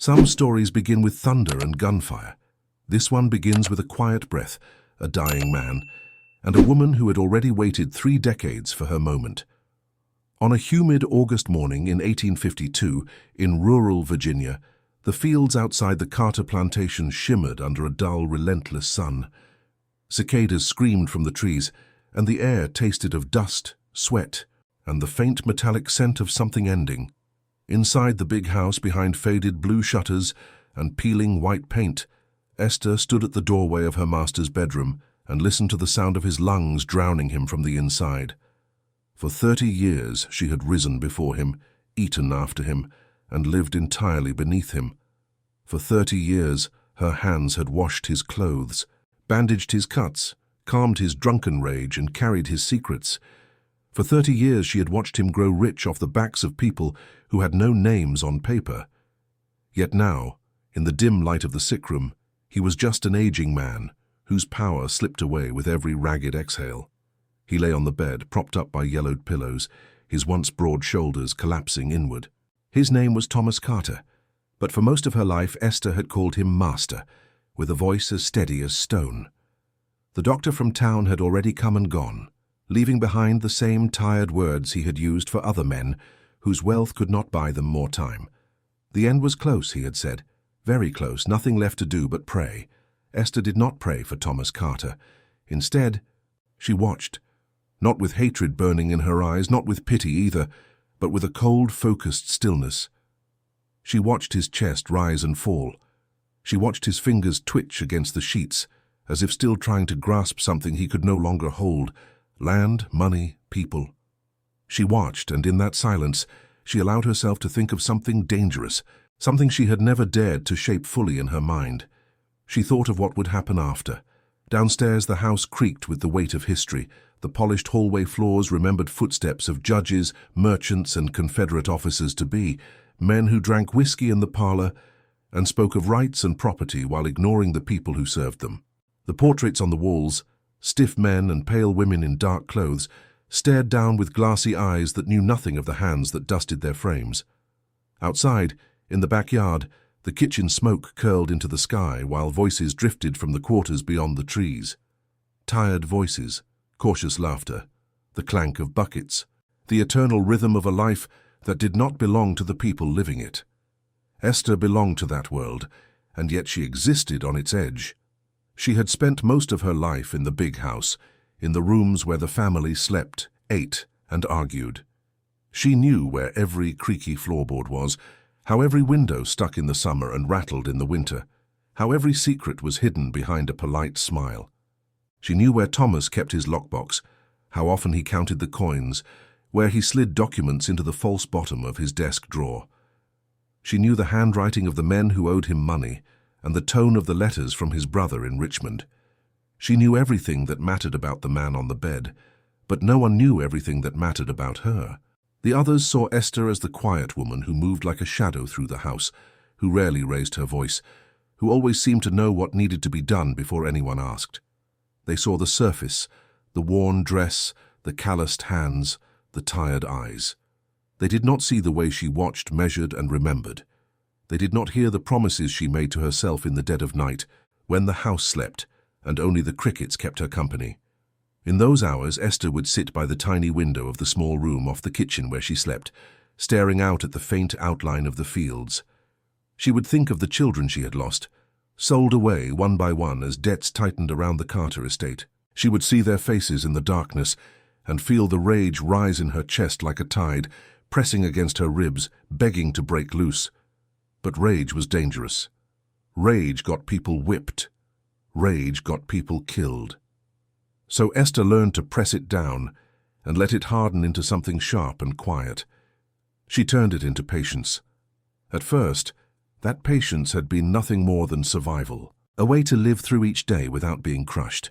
Some stories begin with thunder and gunfire. This one begins with a quiet breath, a dying man, and a woman who had already waited 3 decades for her moment. On a humid August morning in 1852, in rural Virginia, the fields outside the Carter plantation shimmered under a dull, relentless sun. Cicadas screamed from the trees, and the air tasted of dust, sweat, and the faint metallic scent of something ending. Inside the big house behind faded blue shutters and peeling white paint, Esther stood at the doorway of her master's bedroom and listened to the sound of his lungs drowning him from the inside. For 30 years she had risen before him, eaten after him, and lived entirely beneath him. For 30 years her hands had washed his clothes, bandaged his cuts, calmed his drunken rage, and carried his secrets. For 30 years she had watched him grow rich off the backs of people who had no names on paper. Yet now, in the dim light of the sickroom, he was just an aging man whose power slipped away with every ragged exhale. He lay on the bed, propped up by yellowed pillows, his once broad shoulders collapsing inward. His name was Thomas Carter, but for most of her life Esther had called him Master, with a voice as steady as stone. The doctor from town had already come and gone, leaving behind the same tired words he had used for other men whose wealth could not buy them more time. The end was close, he had said, very close, nothing left to do but pray. Esther did not pray for Thomas Carter. Instead, she watched, not with hatred burning in her eyes, not with pity either, but with a cold, focused stillness. She watched his chest rise and fall. She watched his fingers twitch against the sheets, as if still trying to grasp something he could no longer hold: land, money, people. She watched, and in that silence, she allowed herself to think of something dangerous, something she had never dared to shape fully in her mind. She thought of what would happen after. Downstairs the house creaked with the weight of history. The polished hallway floors remembered footsteps of judges, merchants, and Confederate officers-to-be, men who drank whiskey in the parlor and spoke of rights and property while ignoring the people who served them. The portraits on the walls, stiff men and pale women in dark clothes, stared down with glassy eyes that knew nothing of the hands that dusted their frames. Outside, in the backyard, the kitchen smoke curled into the sky while voices drifted from the quarters beyond the trees. Tired voices, cautious laughter, the clank of buckets, the eternal rhythm of a life that did not belong to the people living it. Esther belonged to that world, and yet she existed on its edge. She had spent most of her life in the big house, in the rooms where the family slept, ate, and argued. She knew where every creaky floorboard was, how every window stuck in the summer and rattled in the winter, how every secret was hidden behind a polite smile. She knew where Thomas kept his lockbox, how often he counted the coins, where he slid documents into the false bottom of his desk drawer. She knew the handwriting of the men who owed him money and the tone of the letters from his brother in Richmond. She knew everything that mattered about the man on the bed, but no one knew everything that mattered about her. The others saw Esther as the quiet woman who moved like a shadow through the house, who rarely raised her voice, who always seemed to know what needed to be done before anyone asked. They saw the surface, the worn dress, the calloused hands, the tired eyes. They did not see the way she watched, measured, and remembered. They did not hear the promises she made to herself in the dead of night, when the house slept, and only the crickets kept her company. In those hours, Esther would sit by the tiny window of the small room off the kitchen where she slept, staring out at the faint outline of the fields. She would think of the children she had lost, sold away one by one as debts tightened around the Carter estate. She would see their faces in the darkness and feel the rage rise in her chest like a tide, pressing against her ribs, begging to break loose. But rage was dangerous. Rage got people whipped. Rage got people killed. So Esther learned to press it down and let it harden into something sharp and quiet. She turned it into patience. At first, that patience had been nothing more than survival, a way to live through each day without being crushed.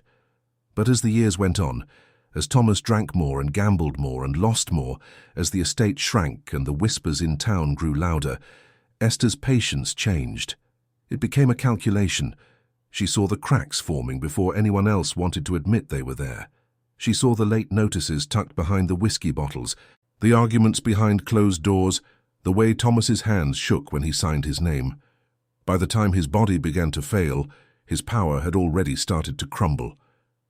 But as the years went on, as Thomas drank more and gambled more and lost more, as the estate shrank and the whispers in town grew louder, Esther's patience changed. It became a calculation. She saw the cracks forming before anyone else wanted to admit they were there. She saw the late notices tucked behind the whiskey bottles, the arguments behind closed doors, the way Thomas's hands shook when he signed his name. By the time his body began to fail, his power had already started to crumble.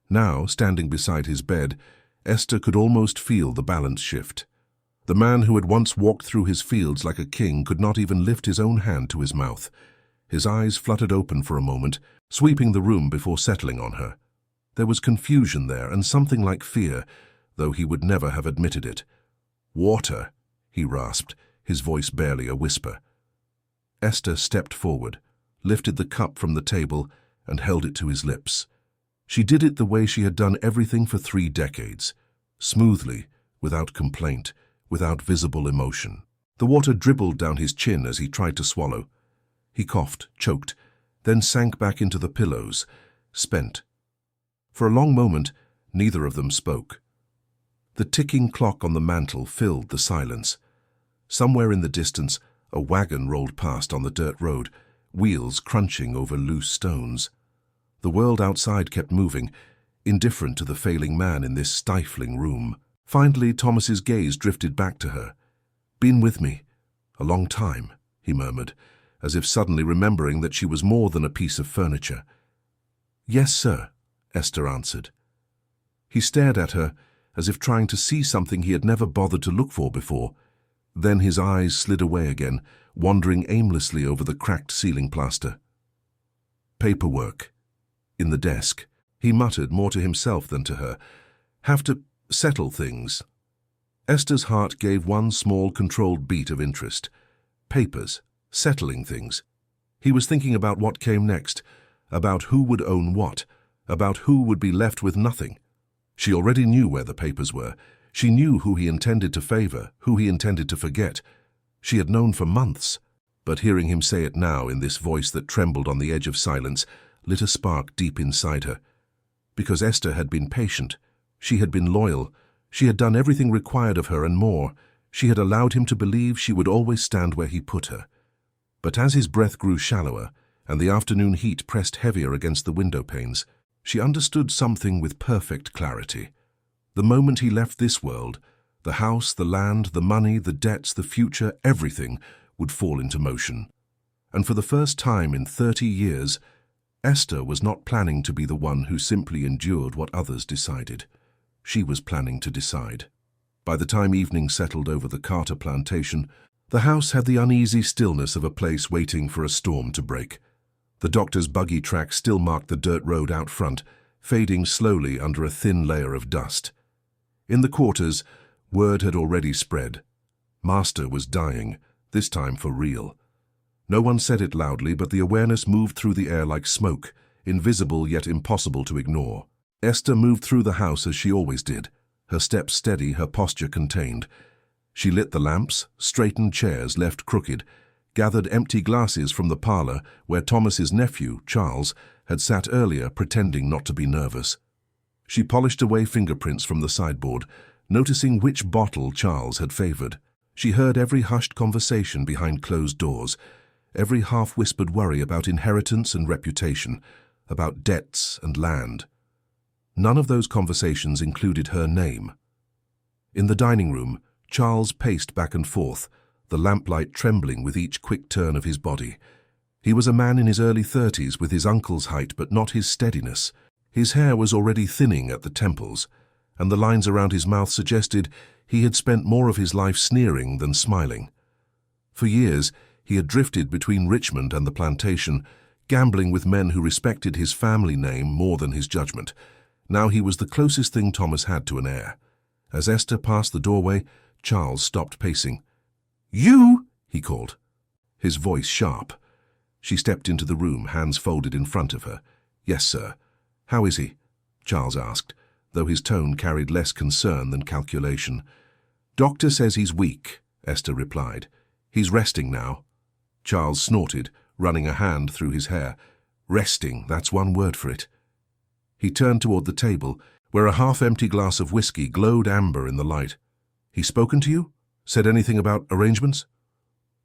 Now, standing beside his bed, Esther could almost feel the balance shift. The man who had once walked through his fields like a king could not even lift his own hand to his mouth. His eyes fluttered open for a moment, sweeping the room before settling on her. There was confusion there and something like fear, though he would never have admitted it. "Water," he rasped, his voice barely a whisper. Esther stepped forward, lifted the cup from the table, and held it to his lips. She did it the way she had done everything for 3 decades, smoothly, without complaint, without visible emotion. The water dribbled down his chin as he tried to swallow. He coughed, choked, then sank back into the pillows, spent. For a long moment, neither of them spoke. The ticking clock on the mantel filled the silence. Somewhere in the distance, a wagon rolled past on the dirt road, wheels crunching over loose stones. The world outside kept moving, indifferent to the failing man in this stifling room. Finally, Thomas's gaze drifted back to her. "Been with me a long time," he murmured, as if suddenly remembering that she was more than a piece of furniture. "Yes, sir," Esther answered. He stared at her, as if trying to see something he had never bothered to look for before. Then his eyes slid away again, wandering aimlessly over the cracked ceiling plaster. "Paperwork. In the desk," he muttered, more to himself than to her. "Have to settle things." Esther's heart gave one small, controlled beat of interest. Papers. Settling things. He was thinking about what came next, about who would own what, about who would be left with nothing. She already knew where the papers were. She knew who he intended to favor, who he intended to forget. She had known for months, but hearing him say it now in this voice that trembled on the edge of silence lit a spark deep inside her. Because Esther had been patient. She had been loyal. She had done everything required of her and more. She had allowed him to believe she would always stand where he put her. But as his breath grew shallower and the afternoon heat pressed heavier against the window panes, she understood something with perfect clarity. The moment he left this world, the house, the land, the money, the debts, the future, everything would fall into motion. And for the first time in 30 years, Esther was not planning to be the one who simply endured what others decided. She was planning to decide. By the time evening settled over the Carter plantation, the house had the uneasy stillness of a place waiting for a storm to break. The doctor's buggy track still marked the dirt road out front, fading slowly under a thin layer of dust. In the quarters, word had already spread. Master was dying, this time for real. No one said it loudly, but the awareness moved through the air like smoke, invisible yet impossible to ignore. Esther moved through the house as she always did, her steps steady, her posture contained. She lit the lamps, straightened chairs left crooked, gathered empty glasses from the parlor where Thomas's nephew, Charles, had sat earlier pretending not to be nervous. She polished away fingerprints from the sideboard, noticing which bottle Charles had favored. She heard every hushed conversation behind closed doors, every half-whispered worry about inheritance and reputation, about debts and land. None of those conversations included her name. In the dining room, Charles paced back and forth, the lamplight trembling with each quick turn of his body. He was a man in his early 30s with his uncle's height but not his steadiness. His hair was already thinning at the temples, and the lines around his mouth suggested he had spent more of his life sneering than smiling. For years, he had drifted between Richmond and the plantation, gambling with men who respected his family name more than his judgment. Now he was the closest thing Thomas had to an heir. As Esther passed the doorway, Charles stopped pacing. "You!" he called, his voice sharp. She stepped into the room, hands folded in front of her. "Yes, sir." "How is he?" Charles asked, though his tone carried less concern than calculation. "Doctor says he's weak," Esther replied. "He's resting now." Charles snorted, running a hand through his hair. "Resting, that's one word for it." He turned toward the table, where a half-empty glass of whiskey glowed amber in the light. "He spoken to you? Said anything about arrangements?"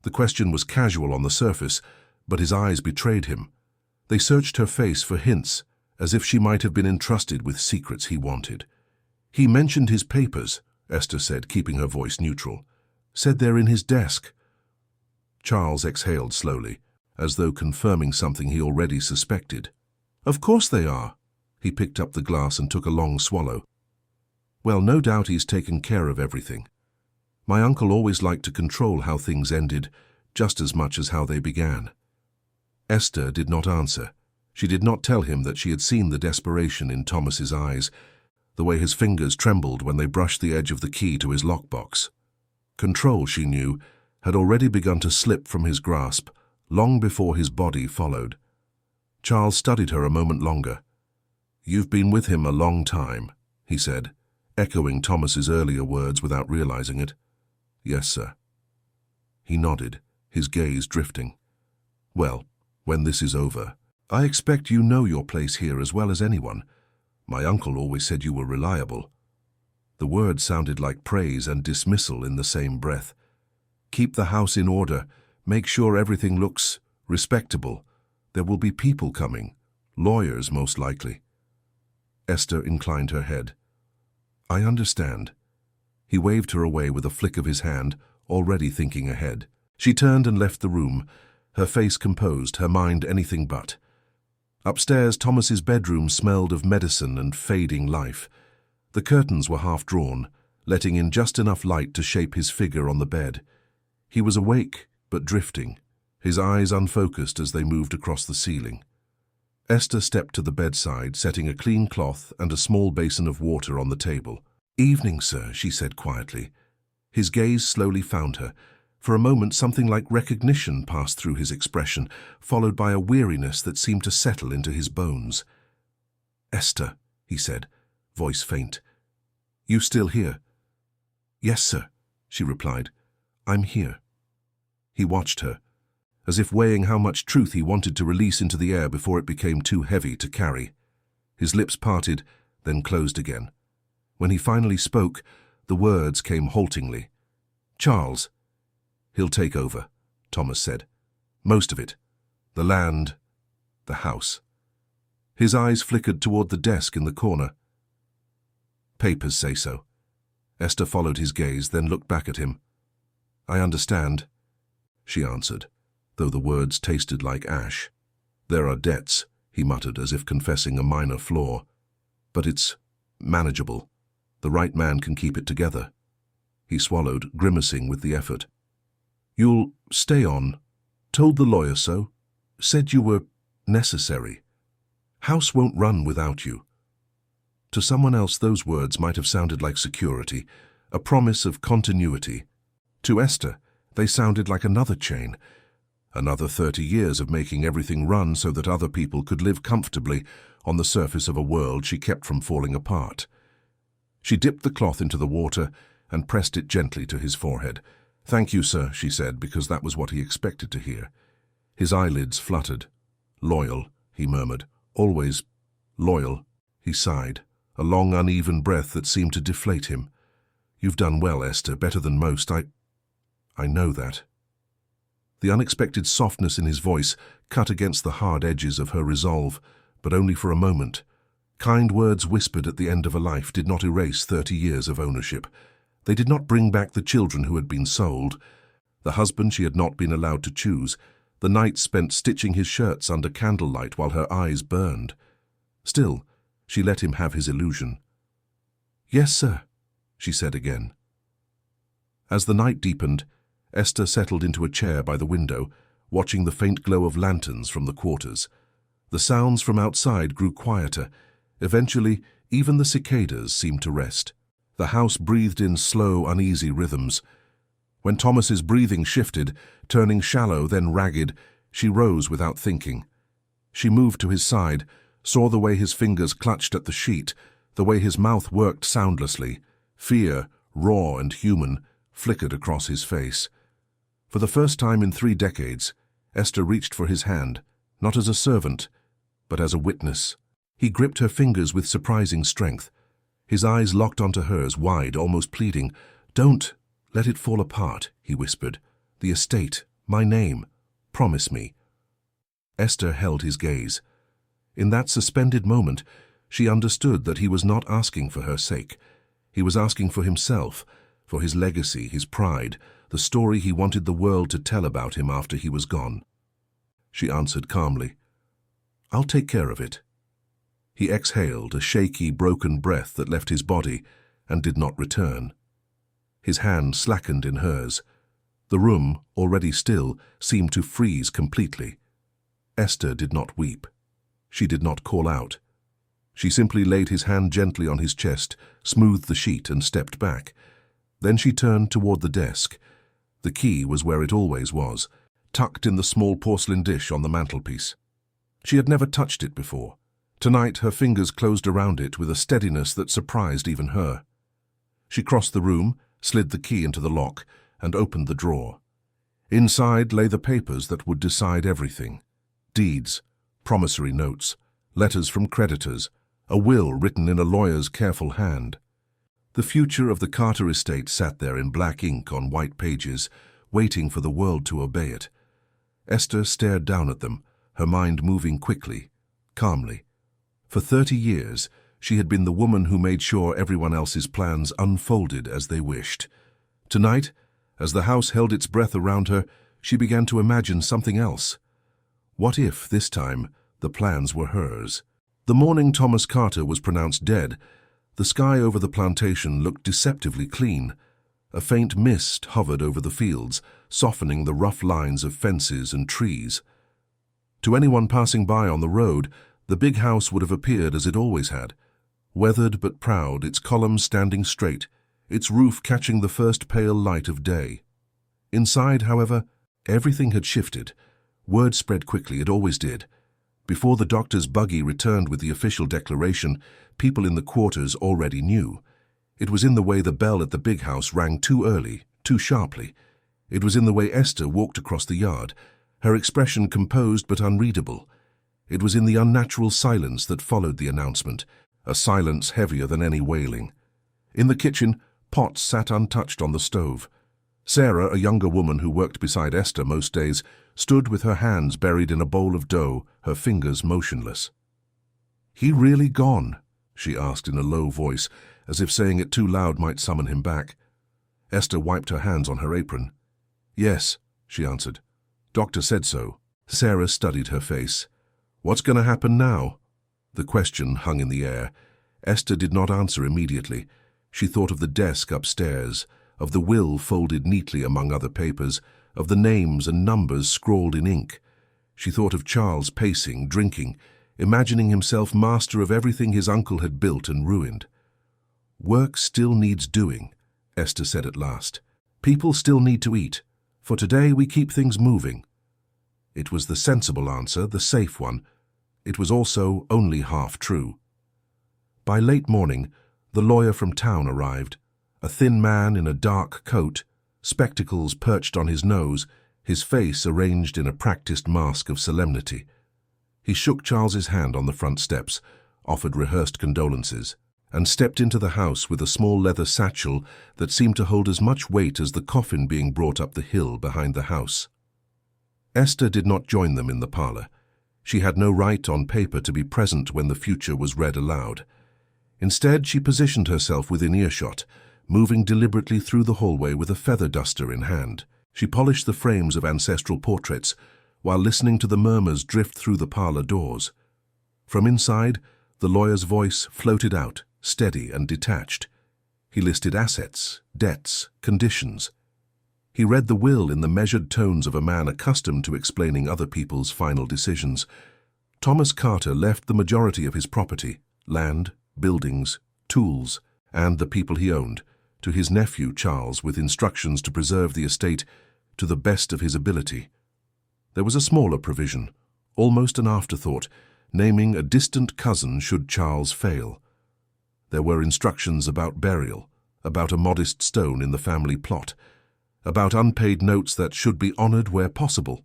The question was casual on the surface, but his eyes betrayed him. They searched her face for hints, as if she might have been entrusted with secrets he wanted. "He mentioned his papers," Esther said, keeping her voice neutral. "Said they're in his desk." Charles exhaled slowly. as though confirming something he already suspected. "Of course they are." He picked up the glass and took a long swallow. "Well, no doubt he's taken care of everything. My uncle always liked to control how things ended, just as much as how they began." Esther did not answer. She did not tell him that she had seen the desperation in Thomas's eyes, the way his fingers trembled when they brushed the edge of the key to his lockbox. Control, she knew, had already begun to slip from his grasp, long before his body followed. Charles studied her a moment longer. "You've been with him a long time," he said, echoing Thomas's earlier words without realizing it. "Yes, sir." He nodded, his gaze drifting. "Well, when this is over, I expect you know your place here as well as anyone. My uncle always said you were reliable." The words sounded like praise and dismissal in the same breath. "Keep the house in order. Make sure everything looks respectable. There will be people coming, lawyers most likely." Esther inclined her head. "I understand." He waved her away with a flick of his hand, already thinking ahead. She turned and left the room, her face composed, her mind anything but. Upstairs, Thomas's bedroom smelled of medicine and fading life. The curtains were half drawn, letting in just enough light to shape his figure on the bed. He was awake, but drifting, his eyes unfocused as they moved across the ceiling. Esther stepped to the bedside, setting a clean cloth and a small basin of water on the table. "Evening, sir," she said quietly. His gaze slowly found her. For a moment, something like recognition passed through his expression, followed by a weariness that seemed to settle into his bones. "Esther," he said, voice faint. "You still here?" "Yes, sir," she replied. "I'm here." He watched her, as if weighing how much truth he wanted to release into the air before it became too heavy to carry. His lips parted, then closed again. When he finally spoke, the words came haltingly. "Charles." "He'll take over," Thomas said. "Most of it. The land, the house." His eyes flickered toward the desk in the corner. "Papers say so." Esther followed his gaze, then looked back at him. "I understand," she answered, though the words tasted like ash. "There are debts," he muttered, as if confessing a minor flaw. "But it's manageable. The right man can keep it together." He swallowed, grimacing with the effort. "You'll stay on. Told the lawyer so. Said you were necessary. House won't run without you." To someone else, those words might have sounded like security, a promise of continuity. To Esther, they sounded like another chain. Another 30 years of making everything run so that other people could live comfortably on the surface of a world she kept from falling apart. She dipped the cloth into the water and pressed it gently to his forehead. "Thank you, sir," she said, because that was what he expected to hear. His eyelids fluttered. "Loyal," he murmured. "Always loyal." He sighed, a long, uneven breath that seemed to deflate him. "You've done well, Esther, better than most. I know that." The unexpected softness in his voice cut against the hard edges of her resolve, but only for a moment. Kind words whispered at the end of a life did not erase 30 years of ownership. They did not bring back the children who had been sold, the husband she had not been allowed to choose, the nights spent stitching his shirts under candlelight while her eyes burned. Still, she let him have his illusion. "Yes, sir," she said again. As the night deepened, Esther settled into a chair by the window, watching the faint glow of lanterns from the quarters. The sounds from outside grew quieter. Eventually, even the cicadas seemed to rest. The house breathed in slow, uneasy rhythms. When Thomas's breathing shifted, turning shallow, then ragged, she rose without thinking. She moved to his side, saw the way his fingers clutched at the sheet, the way his mouth worked soundlessly. Fear, raw and human, flickered across his face. For the first time in 3 decades, Esther reached for his hand, not as a servant, but as a witness. He gripped her fingers with surprising strength. His eyes locked onto hers, wide, almost pleading. "Don't let it fall apart," he whispered. "The estate, my name. Promise me." Esther held his gaze. In that suspended moment, she understood that he was not asking for her sake. He was asking for himself, for his legacy, his pride, the story he wanted the world to tell about him after he was gone. she answered calmly. "I'll take care of it." He exhaled a shaky, broken breath that left his body and did not return. His hand slackened in hers. The room, already still, seemed to freeze completely. Esther did not weep. She did not call out. She simply laid his hand gently on his chest, smoothed the sheet, and stepped back. Then she turned toward the desk. The key was where it always was, tucked in the small porcelain dish on the mantelpiece. She had never touched it before. Tonight her fingers closed around it with a steadiness that surprised even her. She crossed the room, slid the key into the lock, and opened the drawer. Inside lay the papers that would decide everything. Deeds, promissory notes, letters from creditors, a will written in a lawyer's careful hand. The future of the Carter estate sat there in black ink on white pages, waiting for the world to obey it. Esther stared down at them, her mind moving quickly, calmly. For 30 years, she had been the woman who made sure everyone else's plans unfolded as they wished. Tonight, as the house held its breath around her, she began to imagine something else. What if, this time, the plans were hers? The morning Thomas Carter was pronounced dead, the sky over the plantation looked deceptively clean. A faint mist hovered over the fields, softening the rough lines of fences and trees. To anyone passing by on the road, the big house would have appeared as it always had, weathered but proud, its columns standing straight, its roof catching the first pale light of day. Inside, however, everything had shifted. Word spread quickly, it always did. Before the doctor's buggy returned with the official declaration, people in the quarters already knew. It was in the way the bell at the big house rang too early, too sharply. It was in the way Esther walked across the yard, her expression composed but unreadable. It was in the unnatural silence that followed the announcement, a silence heavier than any wailing. In the kitchen, pots sat untouched on the stove. Sarah, a younger woman who worked beside Esther most days, stood with her hands buried in a bowl of dough, her fingers motionless. "He really gone?" she asked in a low voice, as if saying it too loud might summon him back. Esther wiped her hands on her apron. "Yes," she answered. "Doctor said so." Sarah studied her face. "What's going to happen now?" The question hung in the air. Esther did not answer immediately. She thought of the desk upstairs, of the will folded neatly among other papers, of the names and numbers scrawled in ink. She thought of Charles pacing, drinking, imagining himself master of everything his uncle had built and ruined. "Work still needs doing," Esther said at last. "People still need to eat. For today we keep things moving." It was the sensible answer, the safe one. It was also only half true. By late morning, the lawyer from town arrived, a thin man in a dark coat, spectacles perched on his nose, his face arranged in a practiced mask of solemnity. He shook Charles's hand on the front steps, offered rehearsed condolences, and stepped into the house with a small leather satchel that seemed to hold as much weight as the coffin being brought up the hill behind the house. Esther did not join them in the parlor. She had no right on paper to be present when the future was read aloud. Instead, she positioned herself within earshot, moving deliberately through the hallway with a feather duster in hand. She polished the frames of ancestral portraits while listening to the murmurs drift through the parlor doors. From inside, the lawyer's voice floated out, steady and detached. He listed assets, debts, conditions. He read the will in the measured tones of a man accustomed to explaining other people's final decisions. Thomas Carter left the majority of his property, land, buildings, tools, and the people he owned, to his nephew Charles, with instructions to preserve the estate to the best of his ability. There was a smaller provision, almost an afterthought, naming a distant cousin should Charles fail. There were instructions about burial, about a modest stone in the family plot, about unpaid notes that should be honored where possible.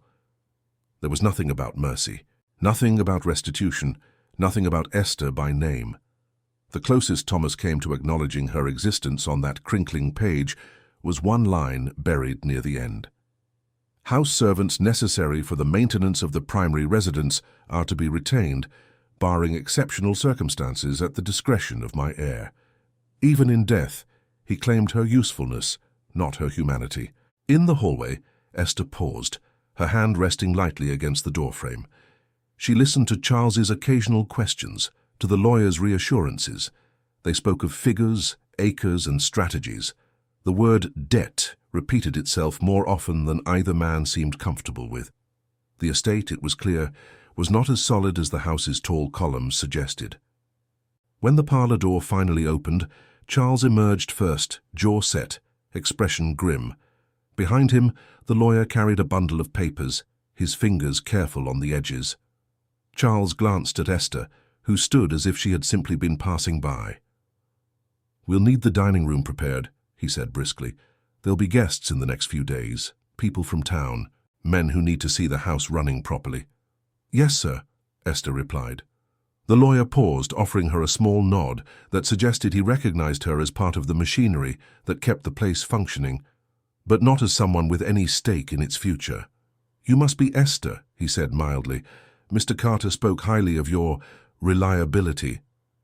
There was nothing about mercy, nothing about restitution, nothing about Esther by name. The closest Thomas came to acknowledging her existence on that crinkling page was one line buried near the end. "House servants necessary for the maintenance of the primary residence are to be retained, barring exceptional circumstances at the discretion of my heir." Even in death, he claimed her usefulness, not her humanity. In the hallway, Esther paused. her hand resting lightly against the doorframe. She listened to Charles's occasional questions, to the lawyer's reassurances. They spoke of figures, acres, and strategies. The word debt repeated itself more often than either man seemed comfortable with. The estate, it was clear, was not as solid as the house's tall columns suggested. When the parlor door finally opened, Charles emerged first, jaw set, expression grim. Behind him, the lawyer carried a bundle of papers, his fingers careful on the edges. Charles glanced at Esther, who stood as if she had simply been passing by. "We'll need the dining room prepared," he said briskly. "There'll be guests in the next few days, people from town, men who need to see the house running properly." "Yes, sir," Esther replied. The lawyer paused, offering her a small nod that suggested he recognized her as part of the machinery that kept the place functioning, but not as someone with any stake in its future. "You must be Esther," he said mildly. "Mr. Carter spoke highly of your reliability."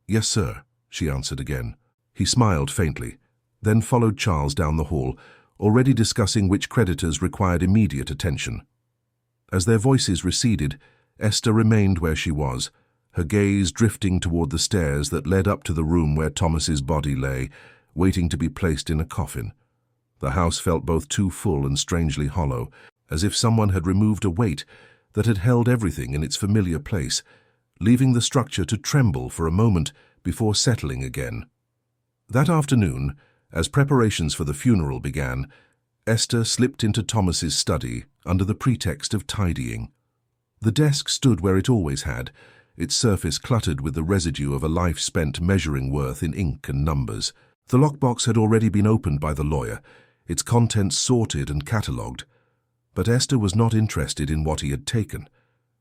"Yes, sir," she answered again. He smiled faintly, then followed Charles down the hall, already discussing which creditors required immediate attention. As their voices receded, Esther remained where she was, her gaze drifting toward the stairs that led up to the room where Thomas's body lay, waiting to be placed in a coffin. The house felt both too full and strangely hollow, as if someone had removed a weight that had held everything in its familiar place, leaving the structure to tremble for a moment before settling again. That afternoon, as preparations for the funeral began, Esther slipped into Thomas's study under the pretext of tidying. The desk stood where it always had, its surface cluttered with the residue of a life spent measuring worth in ink and numbers. The lockbox had already been opened by the lawyer, its contents sorted and catalogued. But Esther was not interested in what he had taken.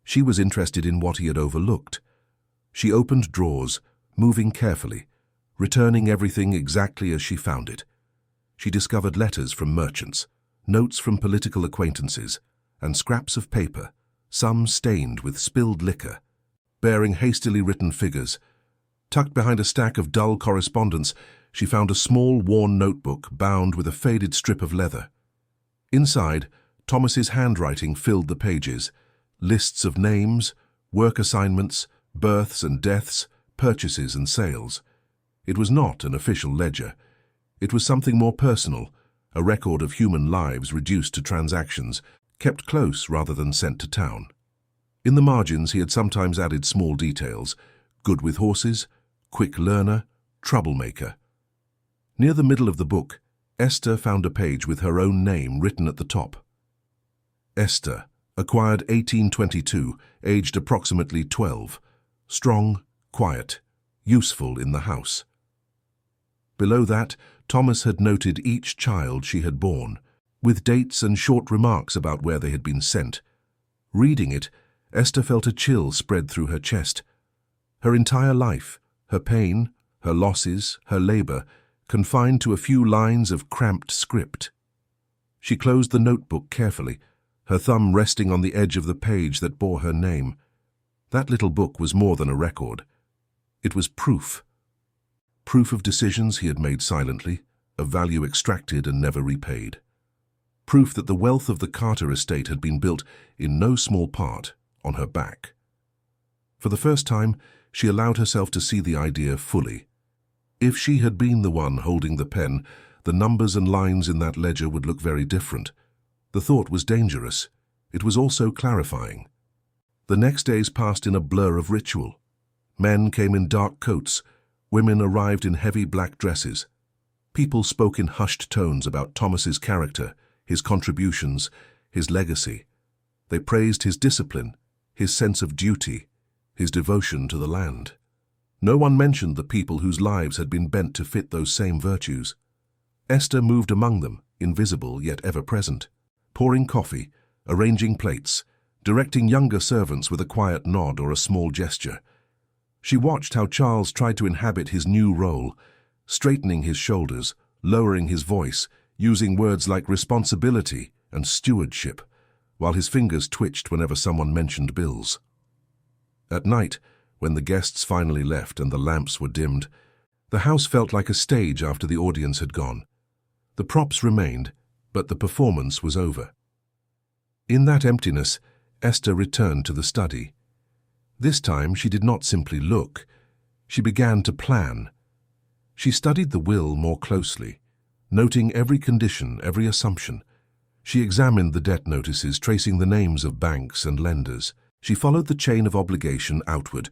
She was interested in what he had overlooked. She opened drawers, moving carefully, returning everything exactly as she found it. She discovered letters from merchants, notes from political acquaintances, and scraps of paper, some stained with spilled liquor, bearing hastily written figures. Tucked behind a stack of dull correspondence, she found a small, worn notebook bound with a faded strip of leather. Inside, Thomas's handwriting filled the pages, lists of names, work assignments, births and deaths, purchases and sales. It was not an official ledger. It was something more personal, a record of human lives reduced to transactions, kept close rather than sent to town. In the margins he had sometimes added small details: good with horses, quick learner, troublemaker. Near the middle of the book, Esther found a page with her own name written at the top. Esther, acquired 1822, aged approximately 12, strong, quiet, useful in the house. Below that, Thomas had noted each child she had borne, with dates and short remarks about where they had been sent. Reading it, Esther felt a chill spread through her chest. Her entire life, her pain, her losses, her labor, confined to a few lines of cramped script. She closed the notebook carefully, her thumb resting on the edge of the page that bore her name. That little book was more than a record. It was proof. Proof of decisions he had made silently, of value extracted and never repaid. Proof that the wealth of the Carter estate had been built, in no small part, on her back. For the first time, she allowed herself to see the idea fully. If she had been the one holding the pen, the numbers and lines in that ledger would look very different. The thought was dangerous. It was also clarifying. The next days passed in a blur of ritual. Men came in dark coats. Women arrived in heavy black dresses. People spoke in hushed tones about Thomas's character, his contributions, his legacy. They praised his discipline, his sense of duty, his devotion to the land. No one mentioned the people whose lives had been bent to fit those same virtues. Esther moved among them, invisible yet ever present, pouring coffee, arranging plates, directing younger servants with a quiet nod or a small gesture. She watched how Charles tried to inhabit his new role, straightening his shoulders, lowering his voice, using words like responsibility and stewardship, while his fingers twitched whenever someone mentioned bills. At night, when the guests finally left and the lamps were dimmed, the house felt like a stage after the audience had gone. The props remained, but the performance was over. In that emptiness, Esther returned to the study. This time she did not simply look. She began to plan. She studied the will more closely, noting every condition, every assumption. She examined the debt notices, tracing the names of banks and lenders. She followed the chain of obligation outward,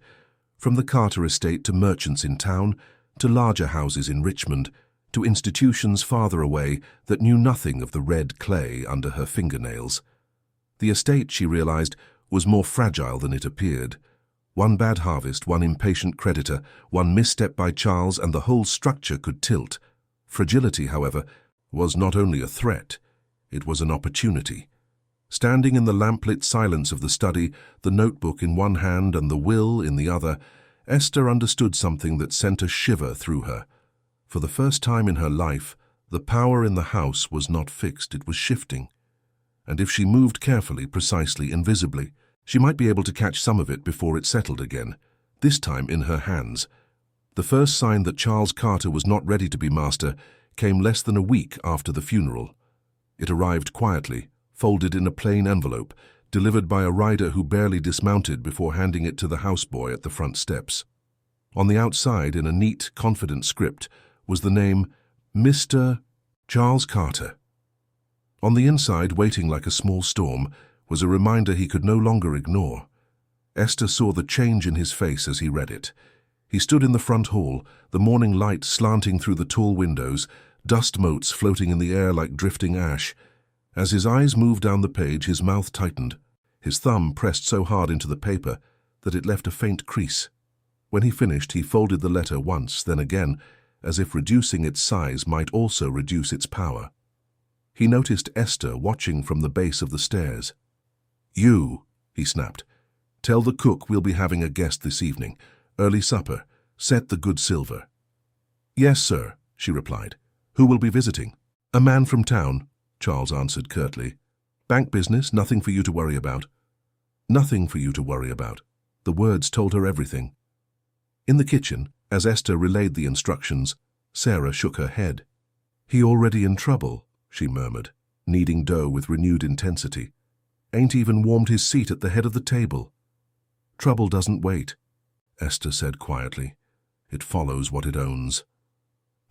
from the Carter estate to merchants in town, to larger houses in Richmond, to institutions farther away that knew nothing of the red clay under her fingernails. The estate, she realized, was more fragile than it appeared. One bad harvest, one impatient creditor, one misstep by Charles, and the whole structure could tilt. Fragility, however, was not only a threat, it was an opportunity. Standing in the lamplit silence of the study, the notebook in one hand and the will in the other, Esther understood something that sent a shiver through her. For the first time in her life, the power in the house was not fixed, it was shifting. And if she moved carefully, precisely, invisibly, she might be able to catch some of it before it settled again, this time in her hands. The first sign that Charles Carter was not ready to be master came less than a week after the funeral. It arrived quietly, folded in a plain envelope, delivered by a rider who barely dismounted before handing it to the houseboy at the front steps. On the outside, in a neat, confident script, was the name Mr. Charles Carter. On the inside, waiting like a small storm, was a reminder he could no longer ignore. Esther saw the change in his face as he read it. He stood in the front hall, the morning light slanting through the tall windows, dust motes floating in the air like drifting ash. As his eyes moved down the page, his mouth tightened. His thumb pressed so hard into the paper that it left a faint crease. When he finished, he folded the letter once, then again, as if reducing its size might also reduce its power. He noticed Esther watching from the base of the stairs. "You," he snapped. "Tell the cook we'll be having a guest this evening. Early supper. Set the good silver." "Yes, sir," she replied. "Who will be visiting?" "A man from town," Charles answered curtly. "Bank business, nothing for you to worry about." Nothing for you to worry about. The words told her everything. In the kitchen, as Esther relayed the instructions, Sarah shook her head. "He already in trouble," she murmured, kneading dough with renewed intensity. "Ain't even warmed his seat at the head of the table." "Trouble doesn't wait," Esther said quietly. "It follows what it owns."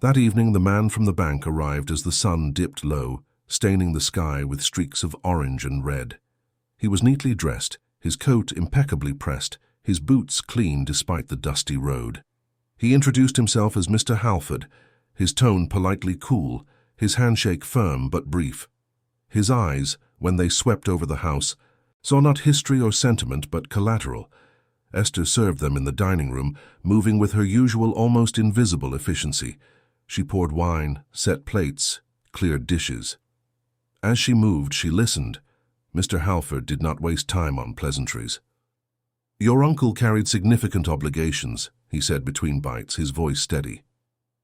That evening the man from the bank arrived as the sun dipped low, staining the sky with streaks of orange and red. He was neatly dressed, his coat impeccably pressed, his boots clean despite the dusty road. He introduced himself as Mr. Halford, his tone politely cool, his handshake firm but brief. His eyes, when they swept over the house, saw not history or sentiment but collateral. Esther served them in the dining room, moving with her usual almost invisible efficiency. She poured wine, set plates, cleared dishes. As she moved, she listened. Mr. Halford did not waste time on pleasantries. "Your uncle carried significant obligations," he said between bites, his voice steady.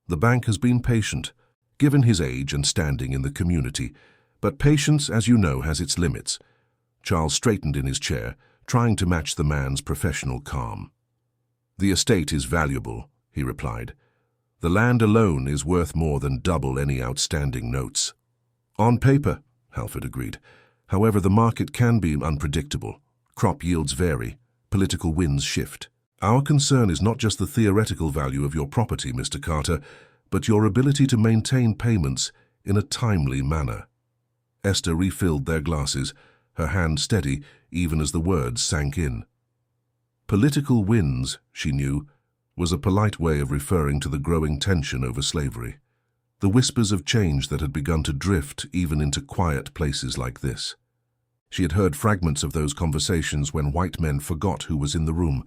"The bank has been patient, given his age and standing in the community, but patience, as you know, has its limits." Charles straightened in his chair, trying to match the man's professional calm. "The estate is valuable," he replied. "The land alone is worth more than double any outstanding notes." "On paper," Halford agreed. "However, the market can be unpredictable. Crop yields vary. Political winds shift. Our concern is not just the theoretical value of your property, Mr. Carter, but your ability to maintain payments in a timely manner." Esther refilled their glasses, her hand steady even as the words sank in. Political winds, she knew, was a polite way of referring to the growing tension over slavery. The whispers of change that had begun to drift even into quiet places like this. She had heard fragments of those conversations when white men forgot who was in the room.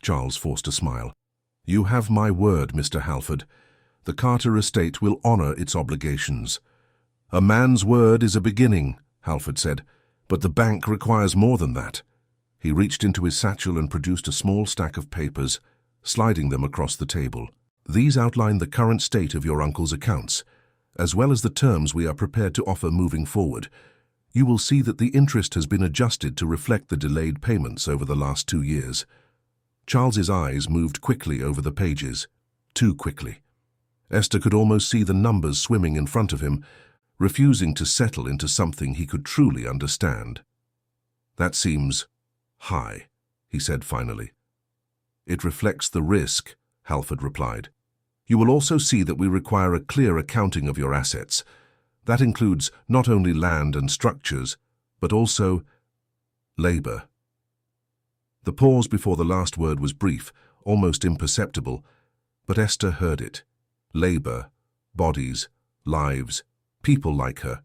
Charles forced a smile. "You have my word, Mr. Halford. The Carter estate will honor its obligations." "A man's word is a beginning," Halford said, "but the bank requires more than that." He reached into his satchel and produced a small stack of papers, sliding them across the table. "These outline the current state of your uncle's accounts, as well as the terms we are prepared to offer moving forward. You will see that the interest has been adjusted to reflect the delayed payments over the last 2 years. Charles's eyes moved quickly over the pages, too quickly. Esther could almost see the numbers swimming in front of him, refusing to settle into something he could truly understand. That seems high, he said finally. It reflects the risk, Halford replied. You will also see that we require a clear accounting of your assets. That includes not only land and structures, but also labor. The pause before the last word was brief, almost imperceptible, but Esther heard it. Labor, bodies, lives, people like her,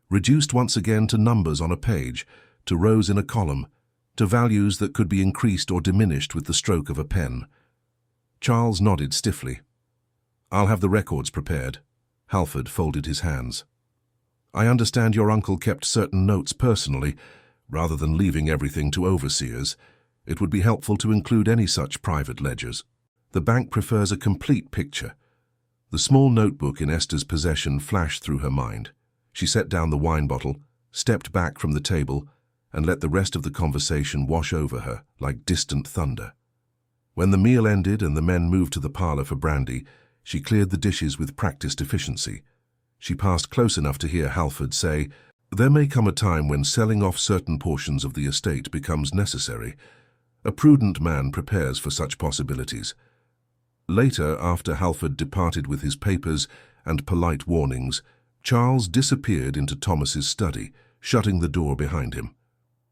reduced once again to numbers on a page, to rows in a column, to values that could be increased or diminished with the stroke of a pen. Charles nodded stiffly. I'll have the records prepared. Halford folded his hands. I understand your uncle kept certain notes personally, rather than leaving everything to overseers. It would be helpful to include any such private ledgers. The bank prefers a complete picture. The small notebook in Esther's possession flashed through her mind. She set down the wine bottle, stepped back from the table, and let the rest of the conversation wash over her like distant thunder. When the meal ended and the men moved to the parlor for brandy, she cleared the dishes with practiced efficiency. She passed close enough to hear Halford say, "There may come a time when selling off certain portions of the estate becomes necessary. A prudent man prepares for such possibilities." Later, after Halford departed with his papers and polite warnings, Charles disappeared into Thomas's study, shutting the door behind him.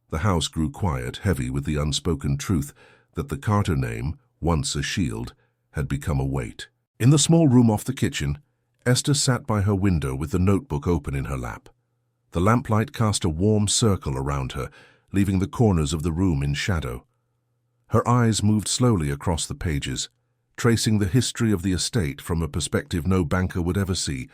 The house grew quiet, heavy with the unspoken truth that the Carter name, once a shield, had become a weight. In the small room off the kitchen, Esther sat by her window with the notebook open in her lap. The lamplight cast a warm circle around her, leaving the corners of the room in shadow. Her eyes moved slowly across the pages, tracing the history of the estate from a perspective no banker would ever see,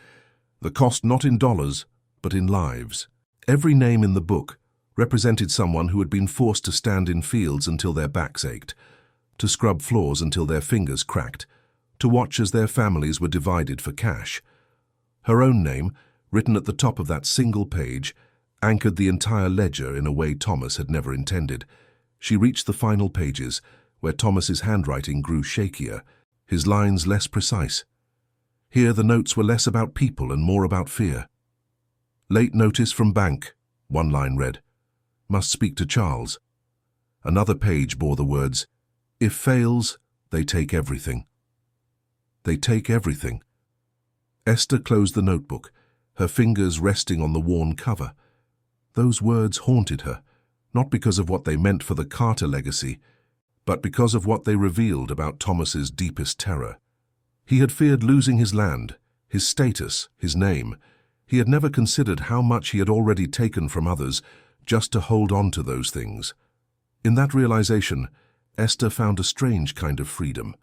the cost not in dollars, but in lives. Every name in the book represented someone who had been forced to stand in fields until their backs ached, to scrub floors until their fingers cracked, to watch as their families were divided for cash. Her own name, written at the top of that single page, anchored the entire ledger in a way Thomas had never intended. She reached the final pages, where Thomas's handwriting grew shakier, his lines less precise. Here the notes were less about people and more about fear. Late notice from bank, one line read. Must speak to Charles. Another page bore the words, if fails, they take everything. They take everything. Esther closed the notebook, her fingers resting on the worn cover. Those words haunted her, not because of what they meant for the Carter legacy, but because of what they revealed about Thomas's deepest terror. He had feared losing his land, his status, his name. He had never considered how much he had already taken from others just to hold on to those things. In that realization, Esther found a strange kind of freedom.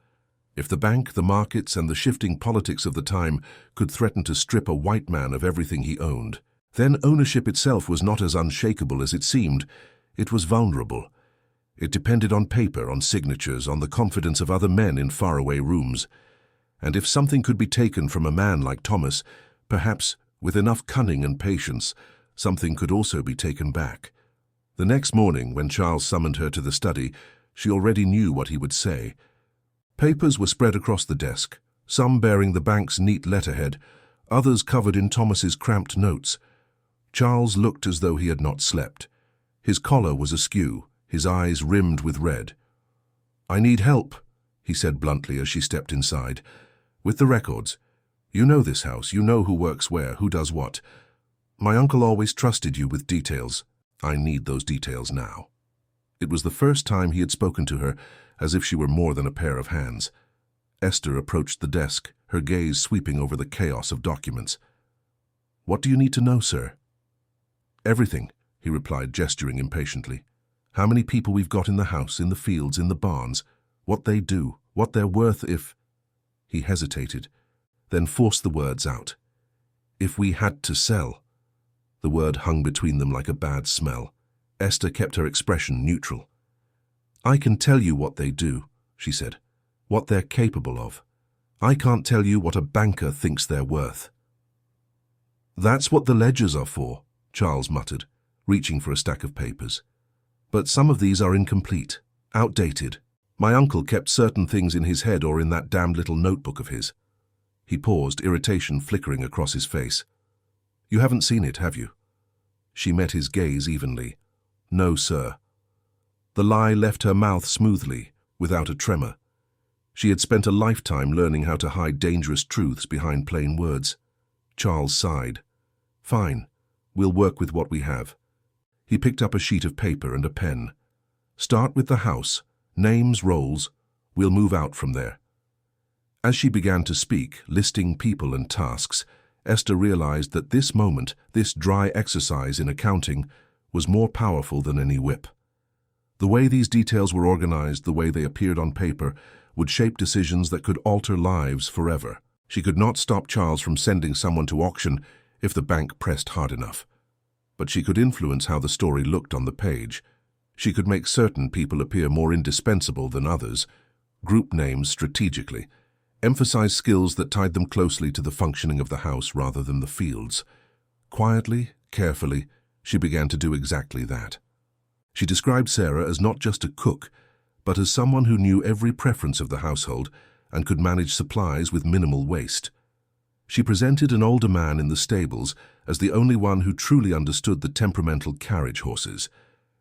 If the bank, the markets, and the shifting politics of the time could threaten to strip a white man of everything he owned, then ownership itself was not as unshakable as it seemed. It was vulnerable. It depended on paper, on signatures, on the confidence of other men in faraway rooms. And if something could be taken from a man like Thomas, perhaps, with enough cunning and patience, something could also be taken back. The next morning, when Charles summoned her to the study, she already knew what he would say. Papers were spread across the desk, some bearing the bank's neat letterhead, others covered in Thomas's cramped notes. Charles looked as though he had not slept. His collar was askew, his eyes rimmed with red. "I need help," he said bluntly as she stepped inside. "With the records. You know this house, you know who works where, who does what. My uncle always trusted you with details. I need those details now." It was the first time he had spoken to her as if she were more than a pair of hands. Esther approached the desk, her gaze sweeping over the chaos of documents. "What do you need to know, sir?" "Everything," he replied, gesturing impatiently. "How many people we've got in the house, in the fields, in the barns, what they do, what they're worth if—" He hesitated, then forced the words out. "If we had to sell." The word hung between them like a bad smell. Esther kept her expression neutral. "I can tell you what they do," she said, "what they're capable of. I can't tell you what a banker thinks they're worth." "That's what the ledgers are for," Charles muttered, reaching for a stack of papers. "But some of these are incomplete, outdated. My uncle kept certain things in his head or in that damned little notebook of his." He paused, irritation flickering across his face. "You haven't seen it, have you?" She met his gaze evenly. "No, sir." The lie left her mouth smoothly, without a tremor. She had spent a lifetime learning how to hide dangerous truths behind plain words. Charles sighed. "Fine, we'll work with what we have." He picked up a sheet of paper and a pen. "Start with the house. Names, roles. We'll move out from there." As she began to speak, listing people and tasks, Esther realized that this moment, this dry exercise in accounting, was more powerful than any whip. The way these details were organized, the way they appeared on paper, would shape decisions that could alter lives forever. She could not stop Charles from sending someone to auction if the bank pressed hard enough. But she could influence how the story looked on the page. She could make certain people appear more indispensable than others, group names strategically, emphasize skills that tied them closely to the functioning of the house rather than the fields. Quietly, carefully, she began to do exactly that. She described Sarah as not just a cook, but as someone who knew every preference of the household and could manage supplies with minimal waste. She presented an older man in the stables as the only one who truly understood the temperamental carriage horses.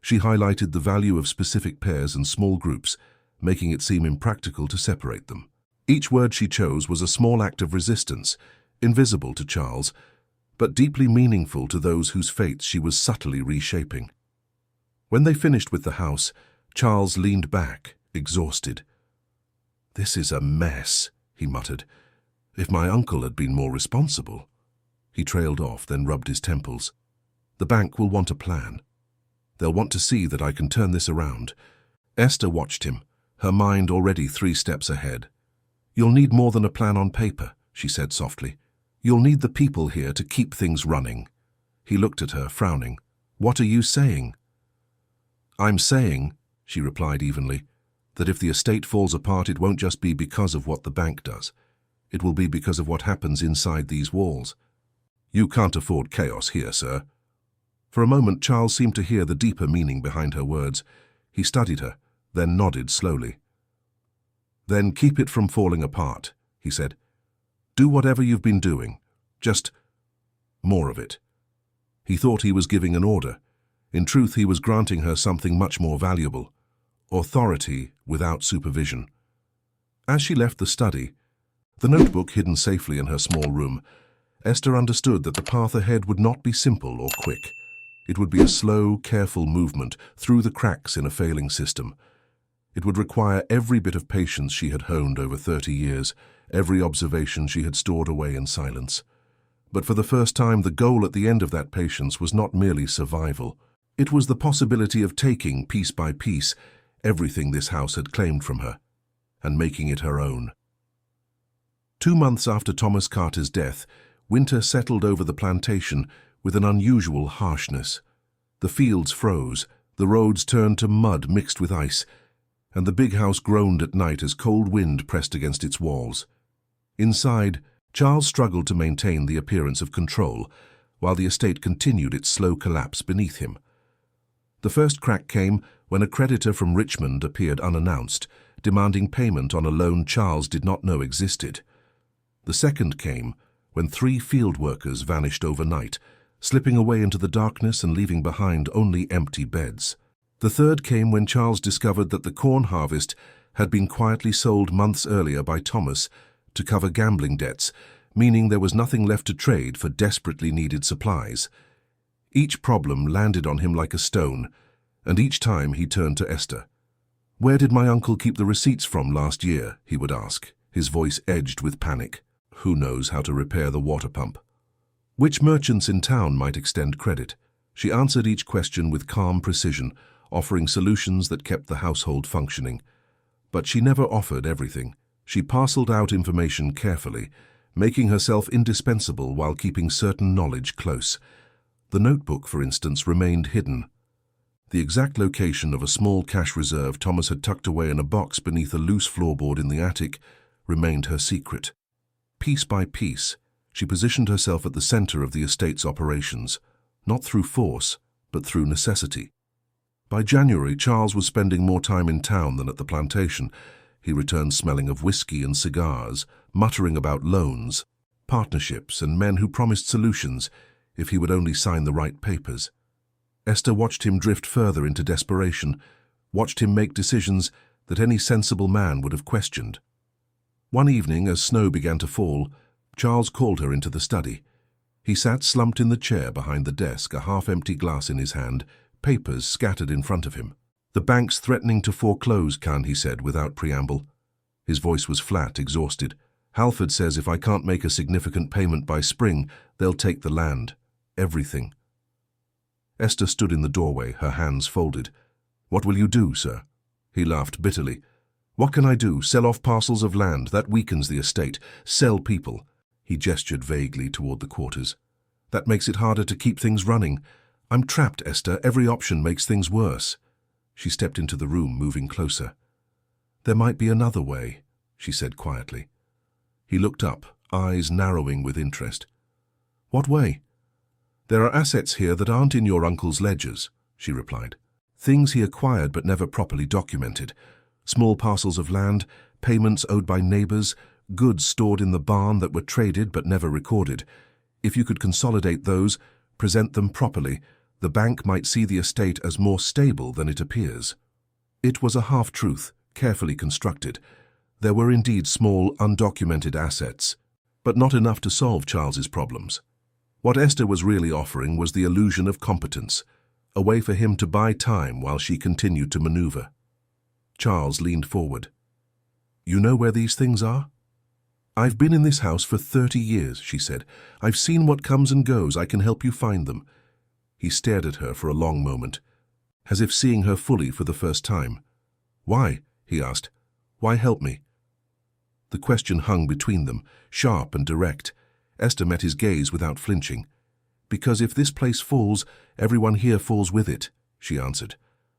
She highlighted the value of specific pairs and small groups, making it seem impractical to separate them. Each word she chose was a small act of resistance, invisible to Charles, but deeply meaningful to those whose fates she was subtly reshaping. When they finished with the house, Charles leaned back, exhausted. "This is a mess," he muttered. "If my uncle had been more responsible." He trailed off, then rubbed his temples. "The bank will want a plan. They'll want to see that I can turn this around." Esther watched him, her mind already 3 steps ahead. "You'll need more than a plan on paper," she said softly. "You'll need the people here to keep things running." He looked at her, frowning. "What are you saying?" "I'm saying," she replied evenly, "that if the estate falls apart, it won't just be because of what the bank does. It will be because of what happens inside these walls. You can't afford chaos here, sir." For a moment, Charles seemed to hear the deeper meaning behind her words. He studied her, then nodded slowly. "Then keep it from falling apart," he said. "Do whatever you've been doing. Just more of it." He thought he was giving an order. In truth, he was granting her something much more valuable: authority without supervision. As she left the study, the notebook hidden safely in her small room, Esther understood that the path ahead would not be simple or quick. It would be a slow, careful movement through the cracks in a failing system. It would require every bit of patience she had honed over 30 years, every observation she had stored away in silence. But for the first time, the goal at the end of that patience was not merely survival. It was the possibility of taking, piece by piece, everything this house had claimed from her, and making it her own. 2 months after Thomas Carter's death, winter settled over the plantation with an unusual harshness. The fields froze, the roads turned to mud mixed with ice, and the big house groaned at night as cold wind pressed against its walls. Inside, Charles struggled to maintain the appearance of control, while the estate continued its slow collapse beneath him. The first crack came when a creditor from Richmond appeared unannounced, demanding payment on a loan Charles did not know existed. The second came when 3 field workers vanished overnight, slipping away into the darkness and leaving behind only empty beds. The third came when Charles discovered that the corn harvest had been quietly sold months earlier by Thomas to cover gambling debts, meaning there was nothing left to trade for desperately needed supplies. Each problem landed on him like a stone, and each time he turned to Esther. "Where did my uncle keep the receipts from last year?" he would ask, his voice edged with panic. "Who knows how to repair the water pump?" Which merchants in town might extend credit? She answered each question with calm precision, offering solutions that kept the household functioning. But she never offered everything. She parceled out information carefully, making herself indispensable while keeping certain knowledge close. The notebook, for instance, remained hidden. The exact location of a small cash reserve Thomas had tucked away in a box beneath a loose floorboard in the attic remained her secret. Piece by piece, she positioned herself at the center of the estate's operations, not through force, but through necessity. By January, Charles was spending more time in town than at the plantation. He returned smelling of whiskey and cigars, muttering about loans, partnerships, and men who promised solutions if he would only sign the right papers. Esther watched him drift further into desperation, watched him make decisions that any sensible man would have questioned. One evening, as snow began to fall, Charles called her into the study. He sat slumped in the chair behind the desk, a half-empty glass in his hand, papers scattered in front of him. "The bank's threatening to foreclose, Khan," he said without preamble. His voice was flat, exhausted. "Halford says if I can't make a significant payment by spring, they'll take the land. Everything." Esther stood in the doorway, her hands folded. "What will you do, sir?" He laughed bitterly. "What can I do? Sell off parcels of land? That weakens the estate. Sell people." He gestured vaguely toward the quarters. "That makes it harder to keep things running. I'm trapped, Esther. Every option makes things worse." She stepped into the room, moving closer. "There might be another way," she said quietly. He looked up, eyes narrowing with interest. "What way?" "There are assets here that aren't in your uncle's ledgers," she replied. "Things he acquired but never properly documented. Small parcels of land, payments owed by neighbors, goods stored in the barn that were traded but never recorded. If you could consolidate those, present them properly, the bank might see the estate as more stable than it appears." It was a half-truth, carefully constructed. There were indeed small, undocumented assets, but not enough to solve Charles's problems. What Esther was really offering was the illusion of competence, a way for him to buy time while she continued to maneuver. Charles leaned forward. "You know where these things are?" "I've been in this house for 30 years, she said. "I've seen what comes and goes. I can help you find them." He stared at her for a long moment, as if seeing her fully for the first time. "Why?" he asked. "Why help me?" The question hung between them, sharp and direct. Esther met his gaze without flinching. "Because if this place falls, everyone here falls with it," she answered.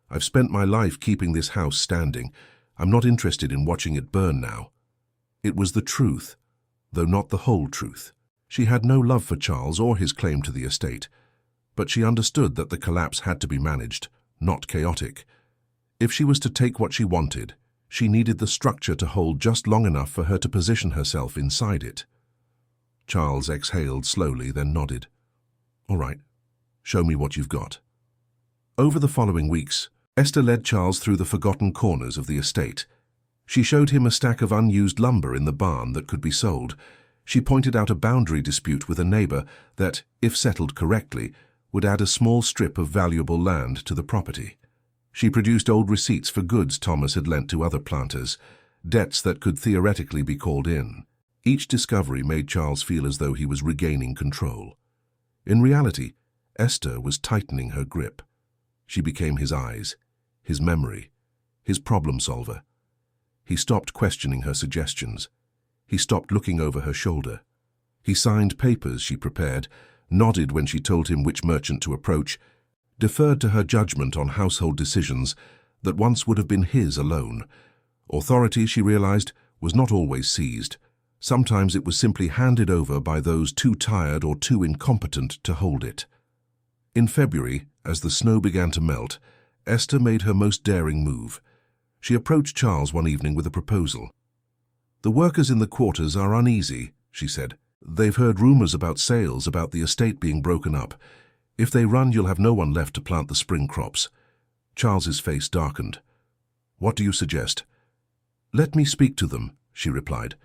"I've spent my life keeping this house standing. I'm not interested in watching it burn now." It was the truth, though not the whole truth. She had no love for Charles or his claim to the estate, but she understood that the collapse had to be managed, not chaotic. If she was to take what she wanted, she needed the structure to hold just long enough for her to position herself inside it. Charles exhaled slowly, then nodded. "All right, show me what you've got." Over the following weeks, Esther led Charles through the forgotten corners of the estate. She showed him a stack of unused lumber in the barn that could be sold. She pointed out a boundary dispute with a neighbor that, if settled correctly, would add a small strip of valuable land to the property. She produced old receipts for goods Thomas had lent to other planters, debts that could theoretically be called in. Each discovery made Charles feel as though he was regaining control. In reality, Esther was tightening her grip. She became his eyes, his memory, his problem solver. He stopped questioning her suggestions. He stopped looking over her shoulder. He signed papers she prepared, nodded when she told him which merchant to approach, deferred to her judgment on household decisions that once would have been his alone. Authority, she realized, was not always seized. Sometimes it was simply handed over by those too tired or too incompetent to hold it. In February, as the snow began to melt, Esther made her most daring move. She approached Charles one evening with a proposal. "The workers in the quarters are uneasy," she said. "They've heard rumors about sales, about the estate being broken up. If they run, you'll have no one left to plant the spring crops." Charles's face darkened. "What do you suggest?" "Let me speak to them," she replied.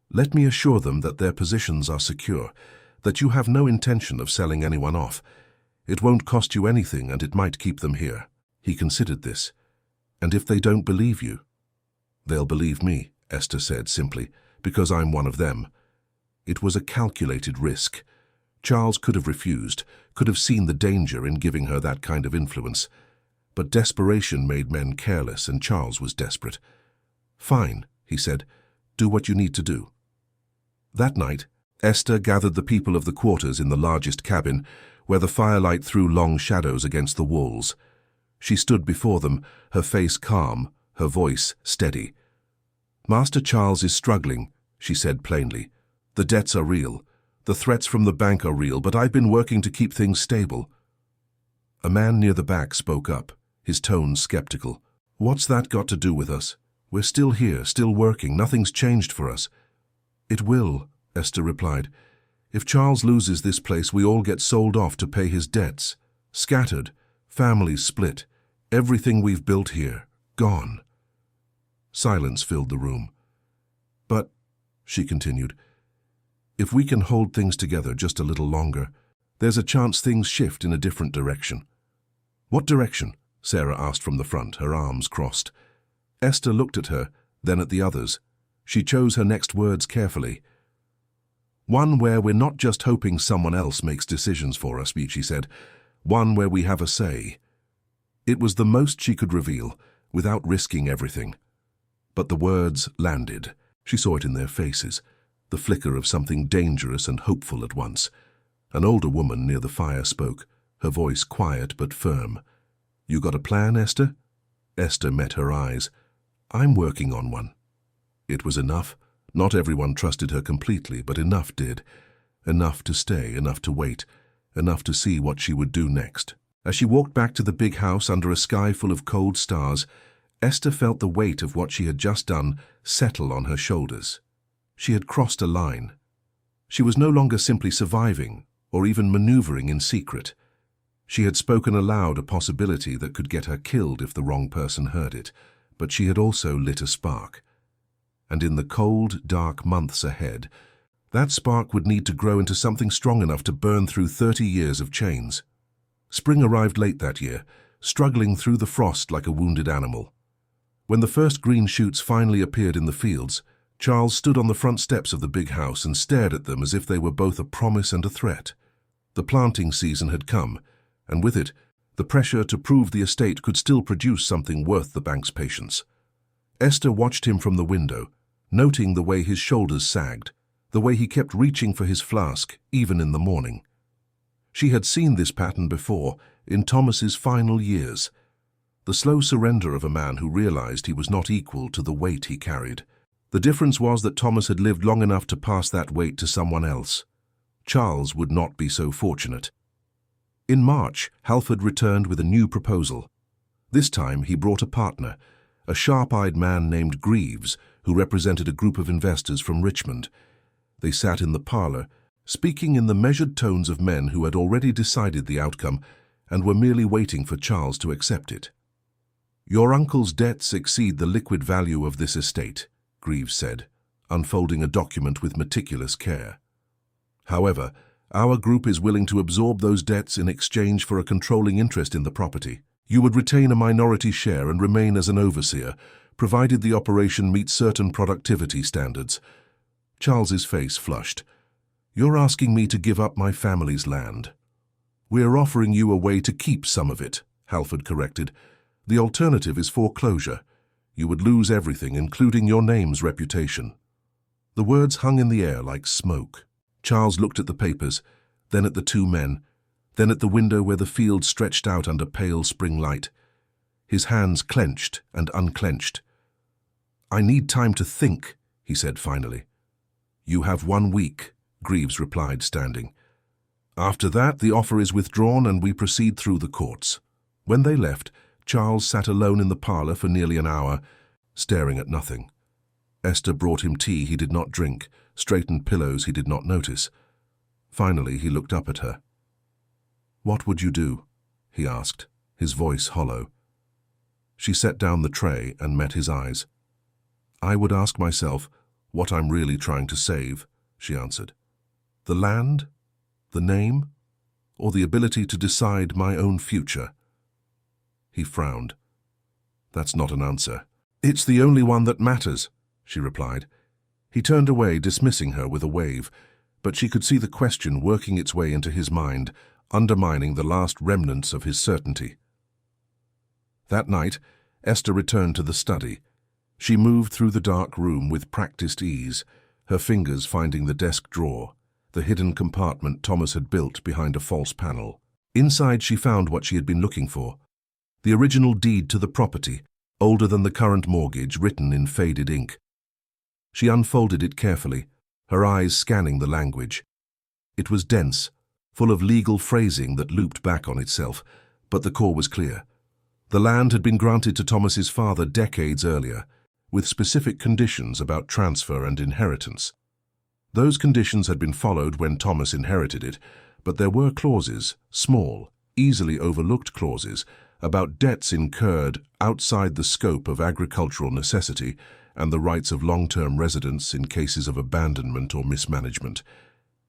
"Let me assure them that their positions are secure, that you have no intention of selling anyone off. It won't cost you anything and it might keep them here." He considered this. "And if they don't believe you?" "They'll believe me," Esther said simply, "because I'm one of them." It was a calculated risk. Charles could have refused, could have seen the danger in giving her that kind of influence. But desperation made men careless, and Charles was desperate. "Fine," he said. "Do what you need to do." That night, Esther gathered the people of the quarters in the largest cabin, where the firelight threw long shadows against the walls. She stood before them, her face calm, her voice steady. "Master Charles is struggling," she said plainly. "The debts are real. The threats from the bank are real, but I've been working to keep things stable." A man near the back spoke up, his tone skeptical. "What's that got to do with us? We're still here, still working. Nothing's changed for us." "It will," Esther replied. "If Charles loses this place, we all get sold off to pay his debts. Scattered, Families split. Everything we've built here, gone. Silence filled the room. But, she continued, if we can hold things together just a little longer, there's a chance things shift in a different direction. What direction? Sarah asked from the front, her arms crossed. Esther looked at her, then at the others. She chose her next words carefully. One where we're not just hoping someone else makes decisions for us, she said. One where we have a say. It was the most she could reveal, without risking everything. But the words landed. She saw it in their faces, the flicker of something dangerous and hopeful at once. An older woman near the fire spoke, her voice quiet but firm. You got a plan, Esther? Esther met her eyes. I'm working on one. It was enough. Not everyone trusted her completely, but enough did. Enough to stay, enough to wait, enough to see what she would do next. As she walked back to the big house under a sky full of cold stars, Esther felt the weight of what she had just done settle on her shoulders. She had crossed a line. She was no longer simply surviving or even maneuvering in secret. She had spoken aloud a possibility that could get her killed if the wrong person heard it, but she had also lit a spark. And in the cold, dark months ahead, that spark would need to grow into something strong enough to burn through 30 years of chains. Spring arrived late that year, struggling through the frost like a wounded animal. When the first green shoots finally appeared in the fields, Charles stood on the front steps of the big house and stared at them as if they were both a promise and a threat. The planting season had come, and with it, the pressure to prove the estate could still produce something worth the bank's patience. Esther watched him from the window, noting the way his shoulders sagged, the way he kept reaching for his flask, even in the morning. She had seen this pattern before, in Thomas's final years. The slow surrender of a man who realized he was not equal to the weight he carried. The difference was that Thomas had lived long enough to pass that weight to someone else. Charles would not be so fortunate. In March, Halford returned with a new proposal. This time he brought a partner, a sharp-eyed man named Greaves, who represented a group of investors from Richmond. They sat in the parlor, speaking in the measured tones of men who had already decided the outcome and were merely waiting for Charles to accept it. Your uncle's debts exceed the liquid value of this estate, Greaves said, unfolding a document with meticulous care. However, our group is willing to absorb those debts in exchange for a controlling interest in the property. You would retain a minority share and remain as an overseer, provided the operation meets certain productivity standards. Charles's face flushed. You're asking me to give up my family's land. We're offering you a way to keep some of it, Halford corrected. The alternative is foreclosure. You would lose everything, including your name's reputation. The words hung in the air like smoke. Charles looked at the papers, then at the two men, then at the window where the field stretched out under pale spring light. His hands clenched and unclenched. I need time to think, he said finally. You have 1 week, Greaves replied, standing. After that, the offer is withdrawn and we proceed through the courts. When they left, Charles sat alone in the parlor for nearly an hour, staring at nothing. Esther brought him tea he did not drink, straightened pillows he did not notice. Finally, he looked up at her. What would you do? He asked, his voice hollow. She set down the tray and met his eyes. I would ask myself what I'm really trying to save, she answered. The land? The name? Or the ability to decide my own future? He frowned. That's not an answer. It's the only one that matters, she replied. He turned away, dismissing her with a wave, but she could see the question working its way into his mind, undermining the last remnants of his certainty. That night, Esther returned to the study. She moved through the dark room with practiced ease, her fingers finding the desk drawer, the hidden compartment Thomas had built behind a false panel. Inside she found what she had been looking for. The original deed to the property, older than the current mortgage, written in faded ink. She unfolded it carefully, her eyes scanning the language. It was dense, full of legal phrasing that looped back on itself, but the core was clear. The land had been granted to Thomas's father decades earlier, with specific conditions about transfer and inheritance. Those conditions had been followed when Thomas inherited it, but there were clauses, small, easily overlooked clauses about debts incurred outside the scope of agricultural necessity and the rights of long-term residents in cases of abandonment or mismanagement.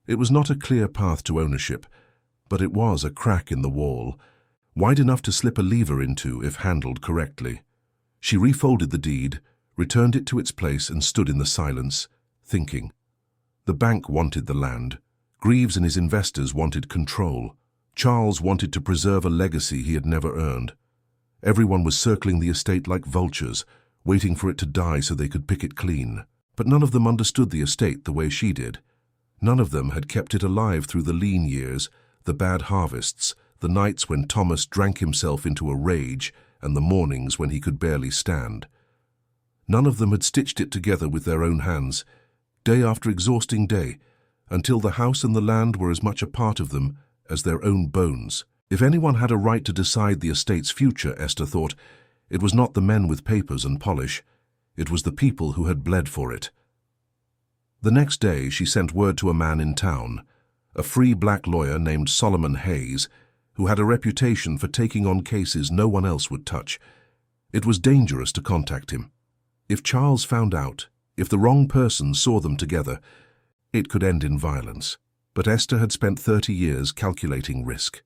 It was not a clear path to ownership, but it was a crack in the wall, wide enough to slip a lever into if handled correctly. She refolded the deed, returned it to its place and stood in the silence, thinking. The bank wanted the land. Greaves and his investors wanted control. Charles wanted to preserve a legacy he had never earned. Everyone was circling the estate like vultures, waiting for it to die so they could pick it clean. But none of them understood the estate the way she did. None of them had kept it alive through the lean years, the bad harvests, the nights when Thomas drank himself into a rage, and the mornings when he could barely stand. None of them had stitched it together with their own hands, day after exhausting day, until the house and the land were as much a part of them as their own bones. If anyone had a right to decide the estate's future, Esther thought, it was not the men with papers and polish. It was the people who had bled for it. The next day she sent word to a man in town, a free black lawyer named Solomon Hayes, who had a reputation for taking on cases no one else would touch. It was dangerous to contact him. If Charles found out, if the wrong person saw them together, it could end in violence. But Esther had spent 30 years calculating risk.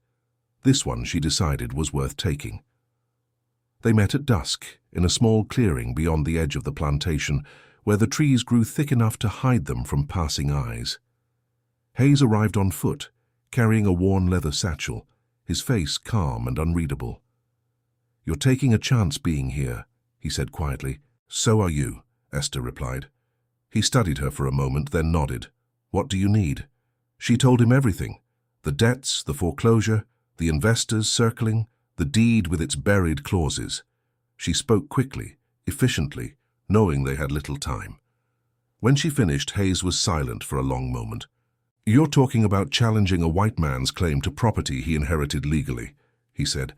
This one, she decided, was worth taking. They met at dusk, in a small clearing beyond the edge of the plantation, where the trees grew thick enough to hide them from passing eyes. Hayes arrived on foot, carrying a worn leather satchel, his face calm and unreadable. "You're taking a chance being here," he said quietly. "So are you," Esther replied. He studied her for a moment, then nodded. "What do you need?" She told him everything. The debts, the foreclosure, the investors circling, the deed with its buried clauses. She spoke quickly, efficiently, knowing they had little time. When she finished, Hayes was silent for a long moment. "You're talking about challenging a white man's claim to property he inherited legally," he said.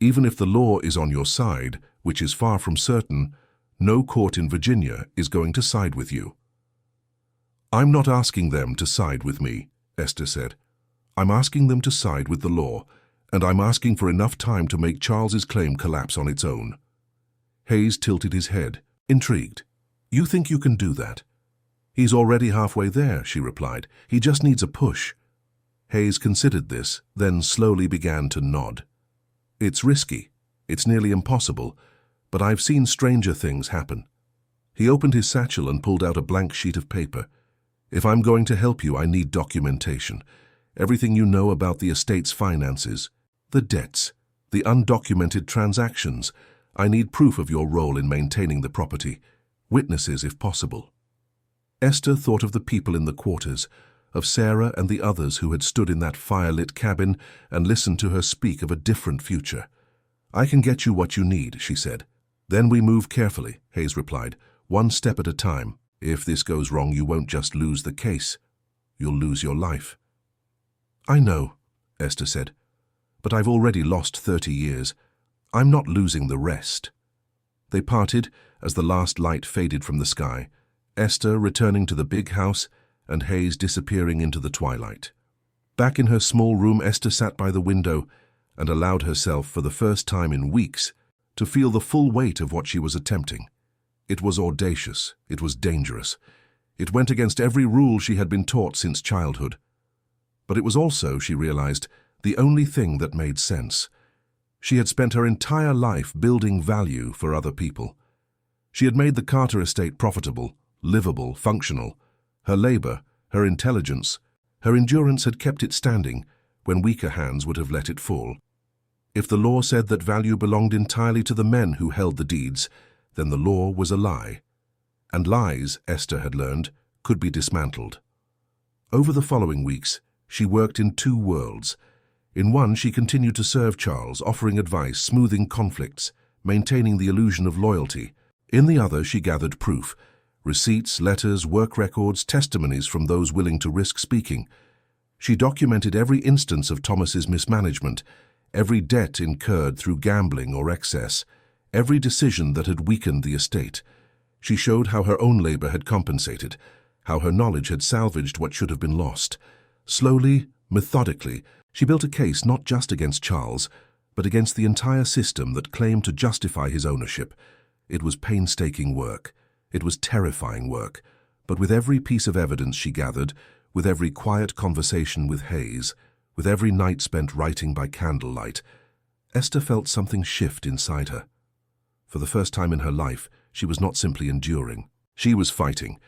"Even if the law is on your side, which is far from certain, no court in Virginia is going to side with you." "I'm not asking them to side with me," Esther said. "I'm asking them to side with the law, and I'm asking for enough time to make Charles's claim collapse on its own." Hayes tilted his head, intrigued. "You think you can do that?" "He's already halfway there," she replied. "He just needs a push." Hayes considered this, then slowly began to nod. "It's risky. It's nearly impossible, but I've seen stranger things happen." He opened his satchel and pulled out a blank sheet of paper. "If I'm going to help you, I need documentation. Everything you know about the estate's finances, the debts, the undocumented transactions. I need proof of your role in maintaining the property. Witnesses, if possible." Esther thought of the people in the quarters, of Sarah and the others who had stood in that fire-lit cabin and listened to her speak of a different future. "I can get you what you need," she said. "Then we move carefully," Hayes replied, "one step at a time. If this goes wrong, you won't just lose the case. You'll lose your life." "I know," Esther said, "but I've already lost 30 years. I'm not losing the rest." They parted as the last light faded from the sky, Esther returning to the big house and Hayes disappearing into the twilight. Back in her small room, Esther sat by the window and allowed herself, for the first time in weeks, to feel the full weight of what she was attempting. It was audacious. It was dangerous. It went against every rule she had been taught since childhood. But it was also, she realized, the only thing that made sense. She had spent her entire life building value for other people. She had made the Carter estate profitable, livable, functional. Her labor, her intelligence, her endurance had kept it standing when weaker hands would have let it fall. If the law said that value belonged entirely to the men who held the deeds, then the law was a lie. And lies, Esther had learned, could be dismantled. Over the following weeks, she worked in two worlds. In one, she continued to serve Charles, offering advice, smoothing conflicts, maintaining the illusion of loyalty. In the other, she gathered proof, receipts, letters, work records, testimonies from those willing to risk speaking. She documented every instance of Thomas's mismanagement, every debt incurred through gambling or excess, every decision that had weakened the estate. She showed how her own labor had compensated, how her knowledge had salvaged what should have been lost. Slowly, methodically, She built a case not just against Charles, but against the entire system that claimed to justify his ownership. It was painstaking work. It was terrifying work. But with every piece of evidence she gathered, with every quiet conversation with Hayes, with every night spent writing by candlelight, Esther felt something shift inside her. For the first time in her life, she was not simply enduring. She was fighting.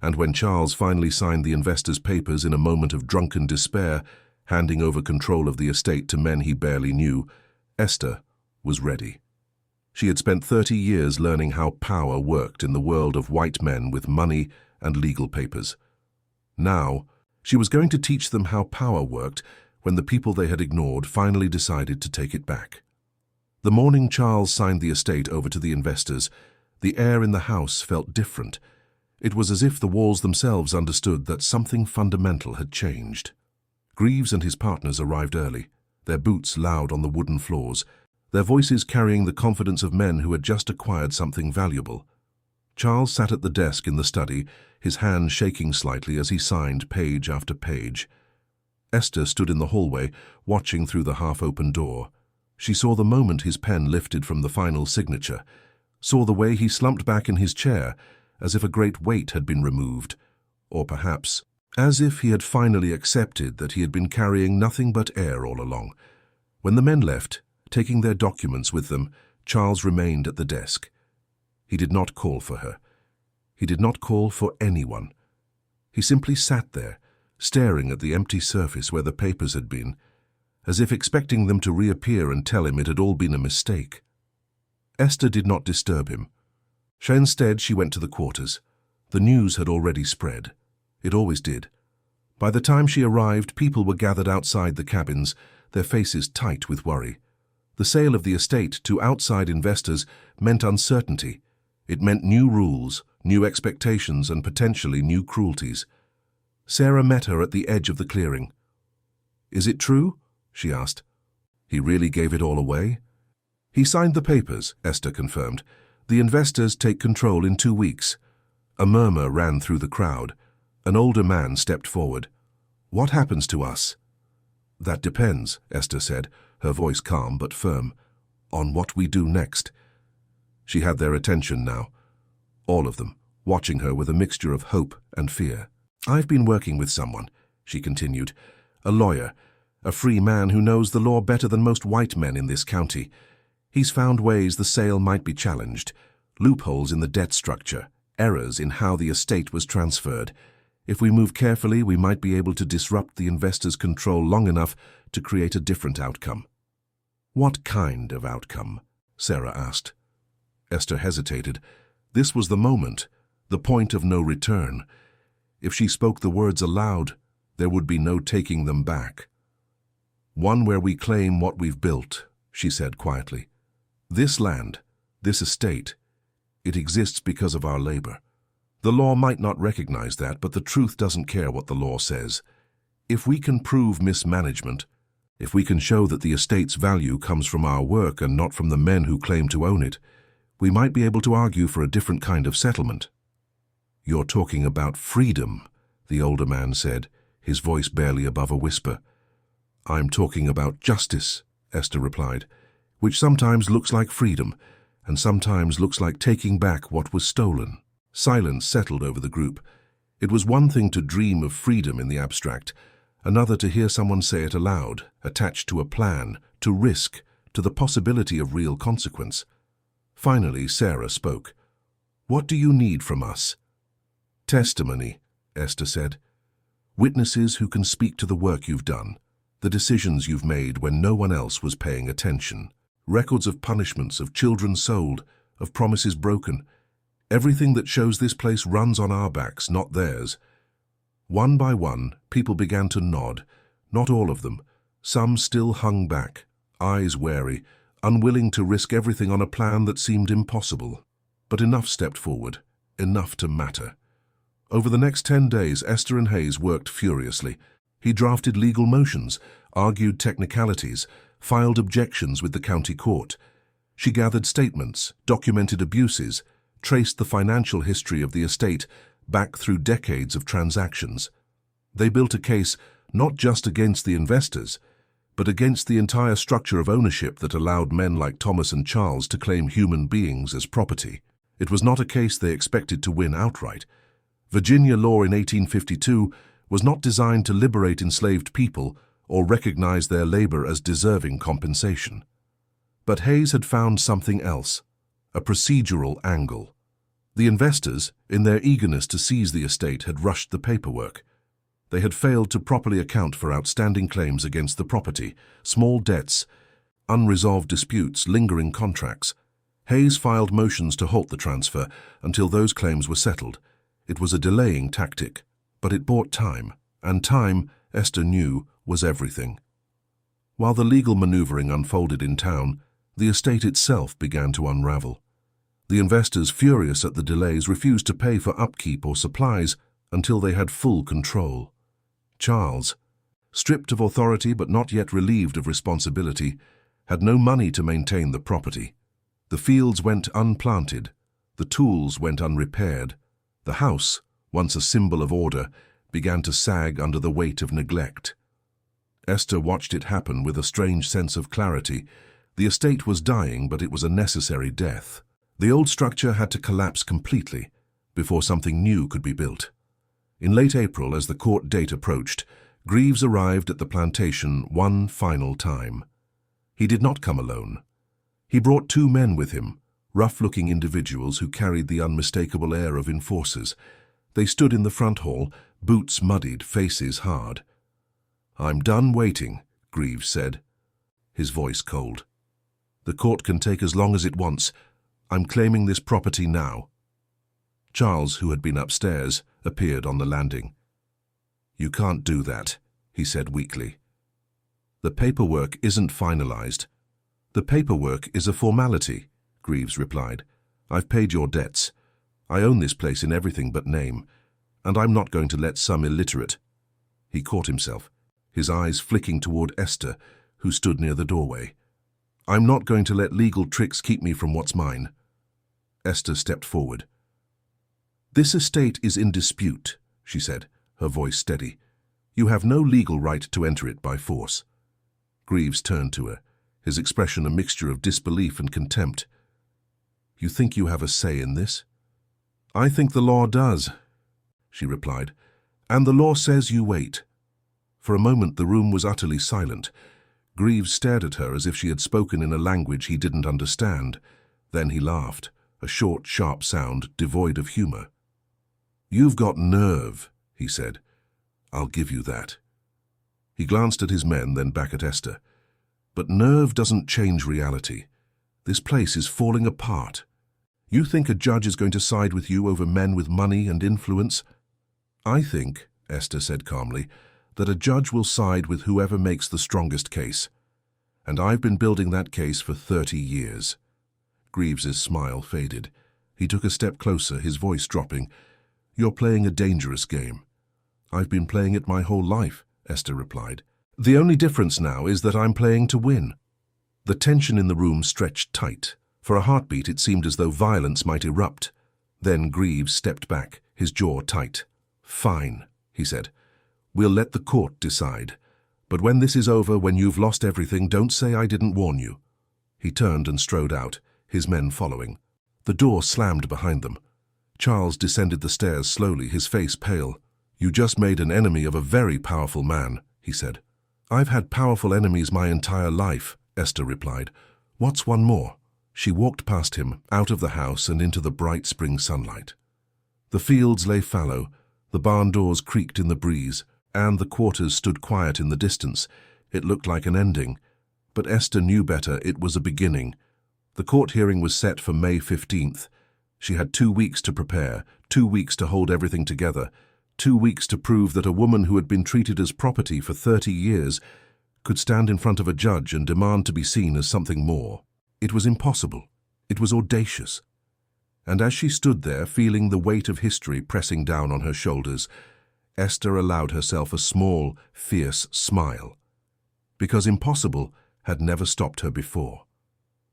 And when Charles finally signed the investors' papers in a moment of drunken despair, handing over control of the estate to men he barely knew, Esther was ready. She had spent 30 years learning how power worked in the world of white men with money and legal papers. Now, she was going to teach them how power worked when the people they had ignored finally decided to take it back. The morning Charles signed the estate over to the investors, the air in the house felt different. It was as if the walls themselves understood that something fundamental had changed. Greaves and his partners arrived early, their boots loud on the wooden floors, their voices carrying the confidence of men who had just acquired something valuable. Charles sat at the desk in the study, his hand shaking slightly as he signed page after page. Esther stood in the hallway, watching through the half-open door. She saw the moment his pen lifted from the final signature, saw the way he slumped back in his chair, as if a great weight had been removed, or perhaps as if he had finally accepted that he had been carrying nothing but air all along. When the men left, taking their documents with them, Charles remained at the desk. He did not call for her. He did not call for anyone. He simply sat there, staring at the empty surface where the papers had been, as if expecting them to reappear and tell him it had all been a mistake. Esther did not disturb him. Instead, she went to the quarters. The news had already spread. It always did. By the time she arrived, people were gathered outside the cabins, their faces tight with worry. The sale of the estate to outside investors meant uncertainty. It meant new rules, new expectations, and potentially new cruelties. Sarah met her at the edge of the clearing. "Is it true?" she asked. "He really gave it all away?" "He signed the papers," Esther confirmed. "The investors take control in 2 weeks." A murmur ran through the crowd. An older man stepped forward. "What happens to us?" "That depends," Esther said, her voice calm but firm. "On what we do next." She had their attention now, all of them, watching her with a mixture of hope and fear. "I've been working with someone," she continued, "a lawyer, a free man who knows the law better than most white men in this county. He's found ways the sale might be challenged, loopholes in the debt structure, errors in how the estate was transferred. If we move carefully, we might be able to disrupt the investors' control long enough to create a different outcome." "What kind of outcome?" Sarah asked. Esther hesitated. This was the moment, the point of no return. If she spoke the words aloud, there would be no taking them back. "One where we claim what we've built," she said quietly. "This land, this estate, it exists because of our labor. The law might not recognize that, but the truth doesn't care what the law says. If we can prove mismanagement, if we can show that the estate's value comes from our work and not from the men who claim to own it, we might be able to argue for a different kind of settlement." "You're talking about freedom," the older man said, his voice barely above a whisper. "I'm talking about justice," Esther replied, "which sometimes looks like freedom and sometimes looks like taking back what was stolen." Silence settled over the group. It was one thing to dream of freedom in the abstract, another to hear someone say it aloud, attached to a plan, to risk, to the possibility of real consequence. Finally, Sarah spoke. "What do you need from us?" "Testimony," Esther said. "Witnesses who can speak to the work you've done, the decisions you've made when no one else was paying attention, records of punishments, of children sold, of promises broken, everything that shows this place runs on our backs, not theirs." One by one, people began to nod, not all of them. Some still hung back, eyes wary, unwilling to risk everything on a plan that seemed impossible. But enough stepped forward, enough to matter. Over the next 10 days, Esther and Hayes worked furiously. He drafted legal motions, argued technicalities, filed objections with the county court. She gathered statements, documented abuses, traced the financial history of the estate back through decades of transactions. They built a case not just against the investors, but against the entire structure of ownership that allowed men like Thomas and Charles to claim human beings as property. It was not a case they expected to win outright. Virginia law in 1852 was not designed to liberate enslaved people or recognize their labor as deserving compensation. But Hayes had found something else, a procedural angle. The investors, in their eagerness to seize the estate, had rushed the paperwork. They had failed to properly account for outstanding claims against the property, small debts, unresolved disputes, lingering contracts. Hayes filed motions to halt the transfer until those claims were settled. It was a delaying tactic, but it bought time, and time, Esther knew, was everything. While the legal maneuvering unfolded in town, the estate itself began to unravel. The investors, furious at the delays, refused to pay for upkeep or supplies until they had full control. Charles, stripped of authority but not yet relieved of responsibility, had no money to maintain the property. The fields went unplanted, the tools went unrepaired. The house, once a symbol of order, began to sag under the weight of neglect. Esther watched it happen with a strange sense of clarity. The estate was dying, but it was a necessary death. The old structure had to collapse completely before something new could be built. In late April, as the court date approached, Greaves arrived at the plantation one final time. He did not come alone. He brought 2 men with him, rough-looking individuals who carried the unmistakable air of enforcers. They stood in the front hall, boots muddied, faces hard. "I'm done waiting," Greaves said, his voice cold. "The court can take as long as it wants. I'm claiming this property now." Charles, who had been upstairs, appeared on the landing. "You can't do that," he said weakly. "The paperwork isn't finalized." "The paperwork is a formality," Greaves replied. "I've paid your debts. I own this place in everything but name, and I'm not going to let some illiterate—" He caught himself, his eyes flicking toward Esther, who stood near the doorway. "I'm not going to let legal tricks keep me from what's mine." Esther stepped forward. "This estate is in dispute," she said, her voice steady. "You have no legal right to enter it by force." Greaves turned to her, his expression a mixture of disbelief and contempt. "You think you have a say in this?" "I think the law does," she replied, "and the law says you wait." For a moment the room was utterly silent. Greaves stared at her as if she had spoken in a language he didn't understand. Then he laughed, a short, sharp sound devoid of humor. "You've got nerve," he said. "I'll give you that." He glanced at his men, then back at Esther. "But nerve doesn't change reality. This place is falling apart. You think a judge is going to side with you over men with money and influence?" "I think," Esther said calmly, "that a judge will side with whoever makes the strongest case. And I've been building that case for 30 years. Greaves's smile faded. He took a step closer, his voice dropping. "You're playing a dangerous game." "I've been playing it my whole life," Esther replied. "The only difference now is that I'm playing to win." The tension in the room stretched tight. For a heartbeat it seemed as though violence might erupt. Then Greaves stepped back, his jaw tight. "Fine," he said. "We'll let the court decide. But when this is over, when you've lost everything, don't say I didn't warn you." He turned and strode out, his men following. The door slammed behind them. Charles descended the stairs slowly, his face pale. "You just made an enemy of a very powerful man," he said. "I've had powerful enemies my entire life," Esther replied. "What's one more?" She walked past him, out of the house and into the bright spring sunlight. The fields lay fallow, the barn doors creaked in the breeze, and the quarters stood quiet in the distance. It looked like an ending, but Esther knew better. It was a beginning. The court hearing was set for May 15th. She had 2 weeks to prepare, 2 weeks to hold everything together, 2 weeks to prove that a woman who had been treated as property for 30 years could stand in front of a judge and demand to be seen as something more. It was impossible. It was audacious. And as she stood there, feeling the weight of history pressing down on her shoulders, Esther allowed herself a small, fierce smile. Because impossible had never stopped her before.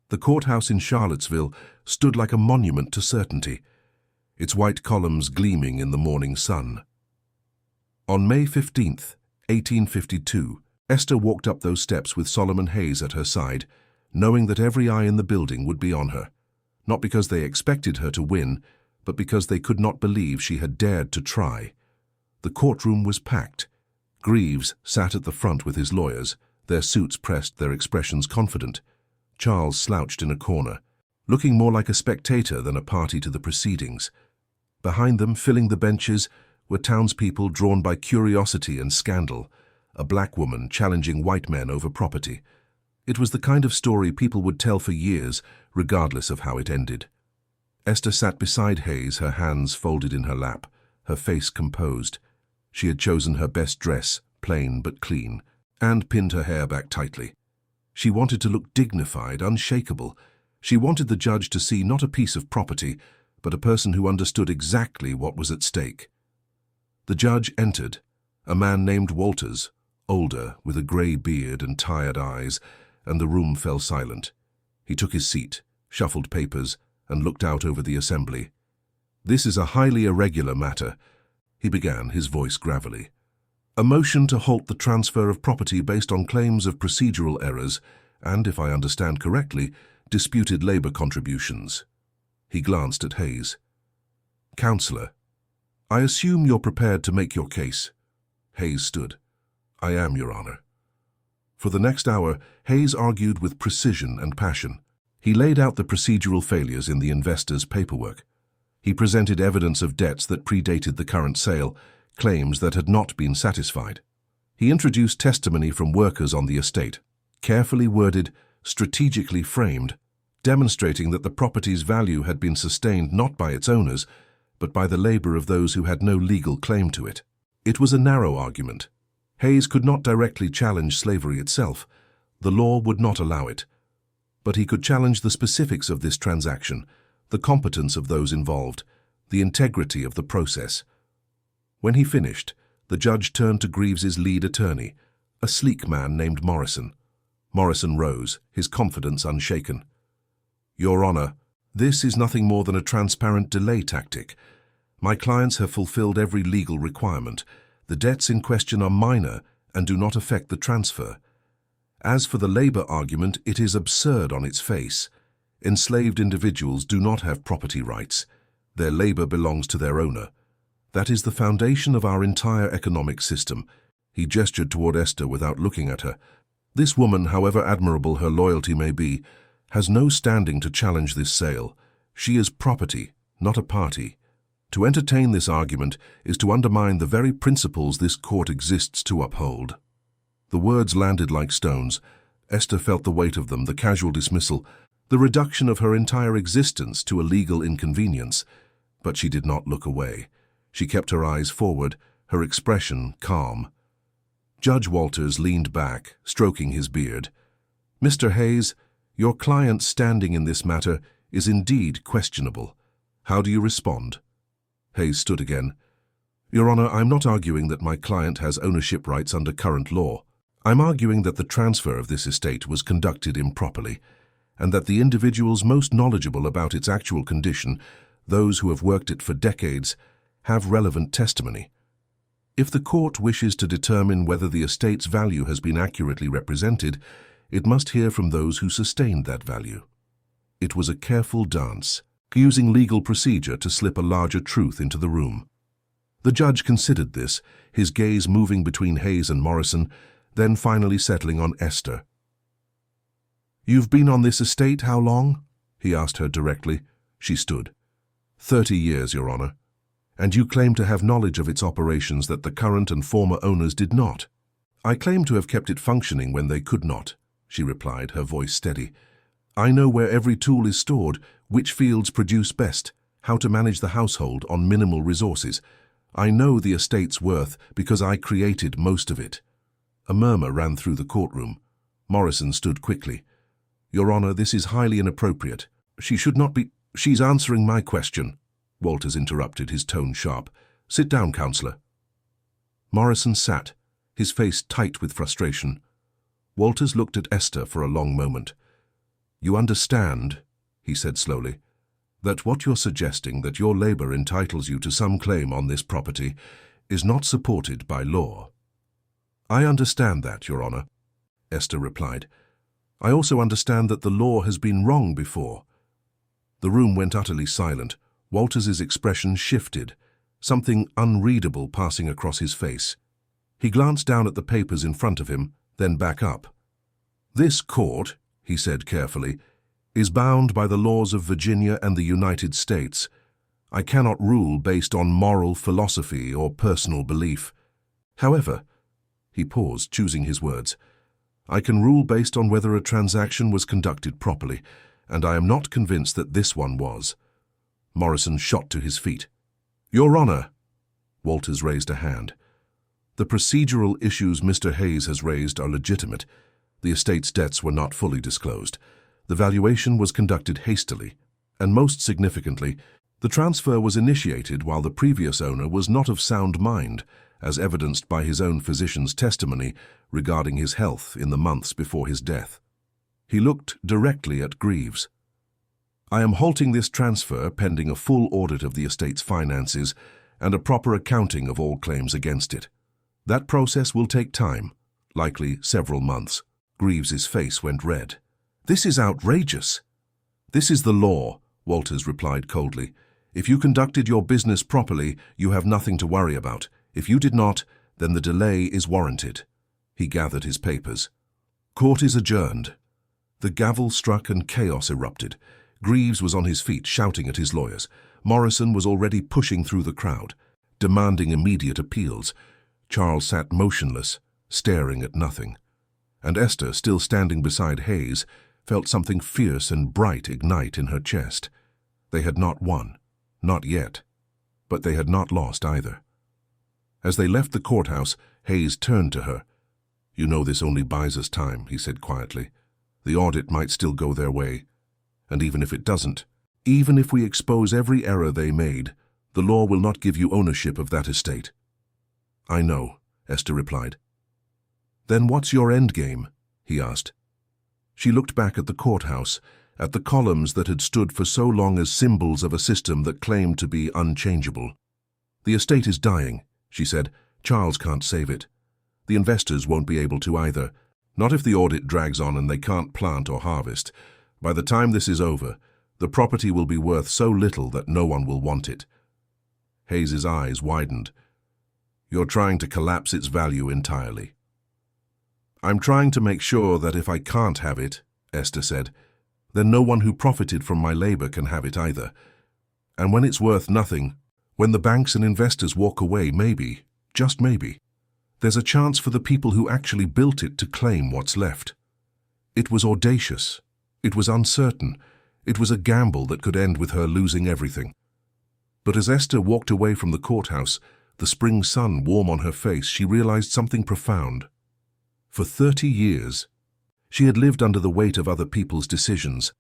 The courthouse in Charlottesville stood like a monument to certainty, its white columns gleaming in the morning sun. On May 15th, 1852, Esther walked up those steps with Solomon Hayes at her side, knowing that every eye in the building would be on her, not because they expected her to win, but because they could not believe she had dared to try. The courtroom was packed. Greaves sat at the front with his lawyers, their suits pressed, their expressions confident. Charles slouched in a corner, looking more like a spectator than a party to the proceedings. Behind them, filling the benches, were townspeople drawn by curiosity and scandal, a black woman challenging white men over property. It was the kind of story people would tell for years, regardless of how it ended. Esther sat beside Hayes, her hands folded in her lap, her face composed. She had chosen her best dress, plain but clean, and pinned her hair back tightly. She wanted to look dignified, unshakable. She wanted the judge to see not a piece of property, but a person who understood exactly what was at stake. The judge entered, a man named Walters, older, with a grey beard and tired eyes, and the room fell silent. He took his seat, shuffled papers, and looked out over the assembly. "This is a highly irregular matter," he began, his voice gravelly. "A motion to halt the transfer of property based on claims of procedural errors and, if I understand correctly, disputed labor contributions." He glanced at Hayes. "Counselor, I assume you're prepared to make your case." Hayes stood. "I am, Your Honor." For the next hour, Hayes argued with precision and passion. He laid out the procedural failures in the investor's paperwork. He presented evidence of debts that predated the current sale, claims that had not been satisfied. He introduced testimony from workers on the estate, carefully worded, strategically framed, demonstrating that the property's value had been sustained not by its owners, but by the labor of those who had no legal claim to it. It was a narrow argument. Hayes could not directly challenge slavery itself. The law would not allow it. But he could challenge the specifics of this transaction, the competence of those involved, the integrity of the process. When he finished, the judge turned to Greaves's lead attorney, a sleek man named Morrison. Morrison rose, his confidence unshaken. "Your Honor, this is nothing more than a transparent delay tactic. My clients have fulfilled every legal requirement. The debts in question are minor and do not affect the transfer. As for the labor argument, it is absurd on its face. Enslaved individuals do not have property rights. Their labor belongs to their owner. That is the foundation of our entire economic system." He gestured toward Esther without looking at her. "This woman, however admirable her loyalty may be, has no standing to challenge this sale. She is property, not a party. To entertain this argument is to undermine the very principles this court exists to uphold." The words landed like stones. Esther felt the weight of them, the casual dismissal, the reduction of her entire existence to a legal inconvenience. But she did not look away. She kept her eyes forward, her expression calm. Judge Walters leaned back, stroking his beard. "Mr. Hayes, your client's standing in this matter is indeed questionable. How do you respond?" Hayes stood again. "Your Honor, I'm not arguing that my client has ownership rights under current law. I'm arguing that the transfer of this estate was conducted improperly, and that the individuals most knowledgeable about its actual condition, those who have worked it for decades, have relevant testimony. If the court wishes to determine whether the estate's value has been accurately represented, it must hear from those who sustained that value." It was a careful dance, using legal procedure to slip a larger truth into the room. The judge considered this, his gaze moving between Hayes and Morrison, then finally settling on Esther. "You've been on this estate how long?" he asked her directly. She stood. 30 years, Your Honor. And you claim to have knowledge of its operations that the current and former owners did not." "I claim to have kept it functioning when they could not," she replied, her voice steady. "I know where every tool is stored, which fields produce best, how to manage the household on minimal resources. I know the estate's worth because I created most of it." A murmur ran through the courtroom. Morrison stood quickly. "Your Honor, this is highly inappropriate. She should not be—" "She's answering my question," Walters interrupted, his tone sharp. "Sit down, Counselor." Morrison sat, his face tight with frustration. Walters looked at Esther for a long moment. "You understand," he said slowly, "that what you're suggesting, that your labor entitles you to some claim on this property, is not supported by law." I understand that, Your Honor, Esther replied. I also understand that the law has been wrong before. The room went utterly silent. Walters's expression shifted, something unreadable passing across his face. He glanced down at the papers in front of him, then back up. This court, he said carefully, is bound by the laws of Virginia and the United States. I cannot rule based on moral philosophy or personal belief. However, he paused, choosing his words, I can rule based on whether a transaction was conducted properly, and I am not convinced that this one was. Morrison shot to his feet. Your Honor! Walters raised a hand. The procedural issues Mr. Hayes has raised are legitimate. The estate's debts were not fully disclosed. The valuation was conducted hastily, and most significantly, the transfer was initiated while the previous owner was not of sound mind, as evidenced by his own physician's testimony regarding his health in the months before his death. He looked directly at Greaves. I am halting this transfer pending a full audit of the estate's finances and a proper accounting of all claims against it. That process will take time, likely several months. Greaves's face went red. This is outrageous. This is the law, Walters replied coldly. If you conducted your business properly, you have nothing to worry about. If you did not, then the delay is warranted. He gathered his papers. Court is adjourned. The gavel struck and chaos erupted. Greaves was on his feet, shouting at his lawyers. Morrison was already pushing through the crowd, demanding immediate appeals. Charles sat motionless, staring at nothing. And Esther, still standing beside Hayes, felt something fierce and bright ignite in her chest. They had not won, not yet, but they had not lost either. As they left the courthouse, Hayes turned to her. You know this only buys us time, he said quietly. The audit might still go their way. And even if it doesn't, even if we expose every error they made, the law will not give you ownership of that estate. I know, Esther replied. Then what's your endgame? He asked. She looked back at the courthouse, at the columns that had stood for so long as symbols of a system that claimed to be unchangeable. The estate is dying, she said. Charles can't save it. The investors won't be able to either, not if the audit drags on and they can't plant or harvest. By the time this is over, the property will be worth so little that no one will want it. Hayes's eyes widened. You're trying to collapse its value entirely. I'm trying to make sure that if I can't have it, Esther said, then no one who profited from my labor can have it either. And when it's worth nothing, when the banks and investors walk away, maybe, just maybe, there's a chance for the people who actually built it to claim what's left. It was audacious. It was uncertain. It was a gamble that could end with her losing everything. But as Esther walked away from the courthouse, the spring sun warm on her face, she realized something profound. For 30 years, she had lived under the weight of other people's decisions.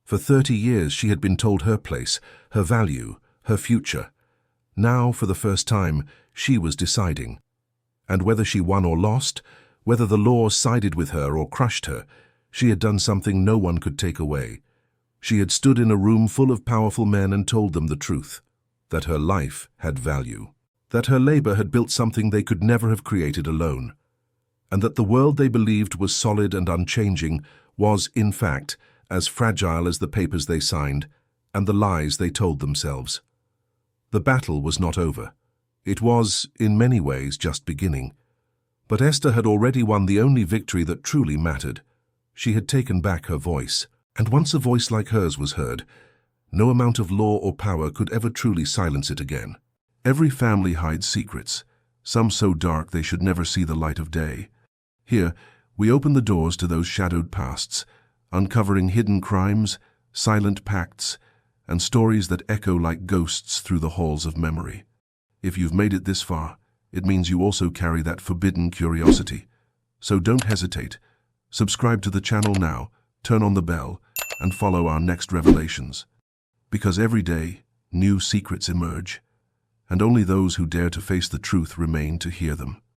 For 30 years, she had been told her place, her value, her future. Now, for the first time, she was deciding. And whether she won or lost, whether the law sided with her or crushed her, she had done something no one could take away. She had stood in a room full of powerful men and told them the truth, that her life had value, that her labor had built something they could never have created alone, and that the world they believed was solid and unchanging was, in fact, as fragile as the papers they signed and the lies they told themselves. The battle was not over. It was, in many ways, just beginning. But Esther had already won the only victory that truly mattered. She had taken back her voice, and once a voice like hers was heard, no amount of law or power could ever truly silence it again. Every family hides secrets, some so dark they should never see the light of day. Here, we open the doors to those shadowed pasts, uncovering hidden crimes, silent pacts, and stories that echo like ghosts through the halls of memory. If you've made it this far, it means you also carry that forbidden curiosity. So don't hesitate. Subscribe to the channel now, turn on the bell, and follow our next revelations. Because every day, new secrets emerge, and only those who dare to face the truth remain to hear them.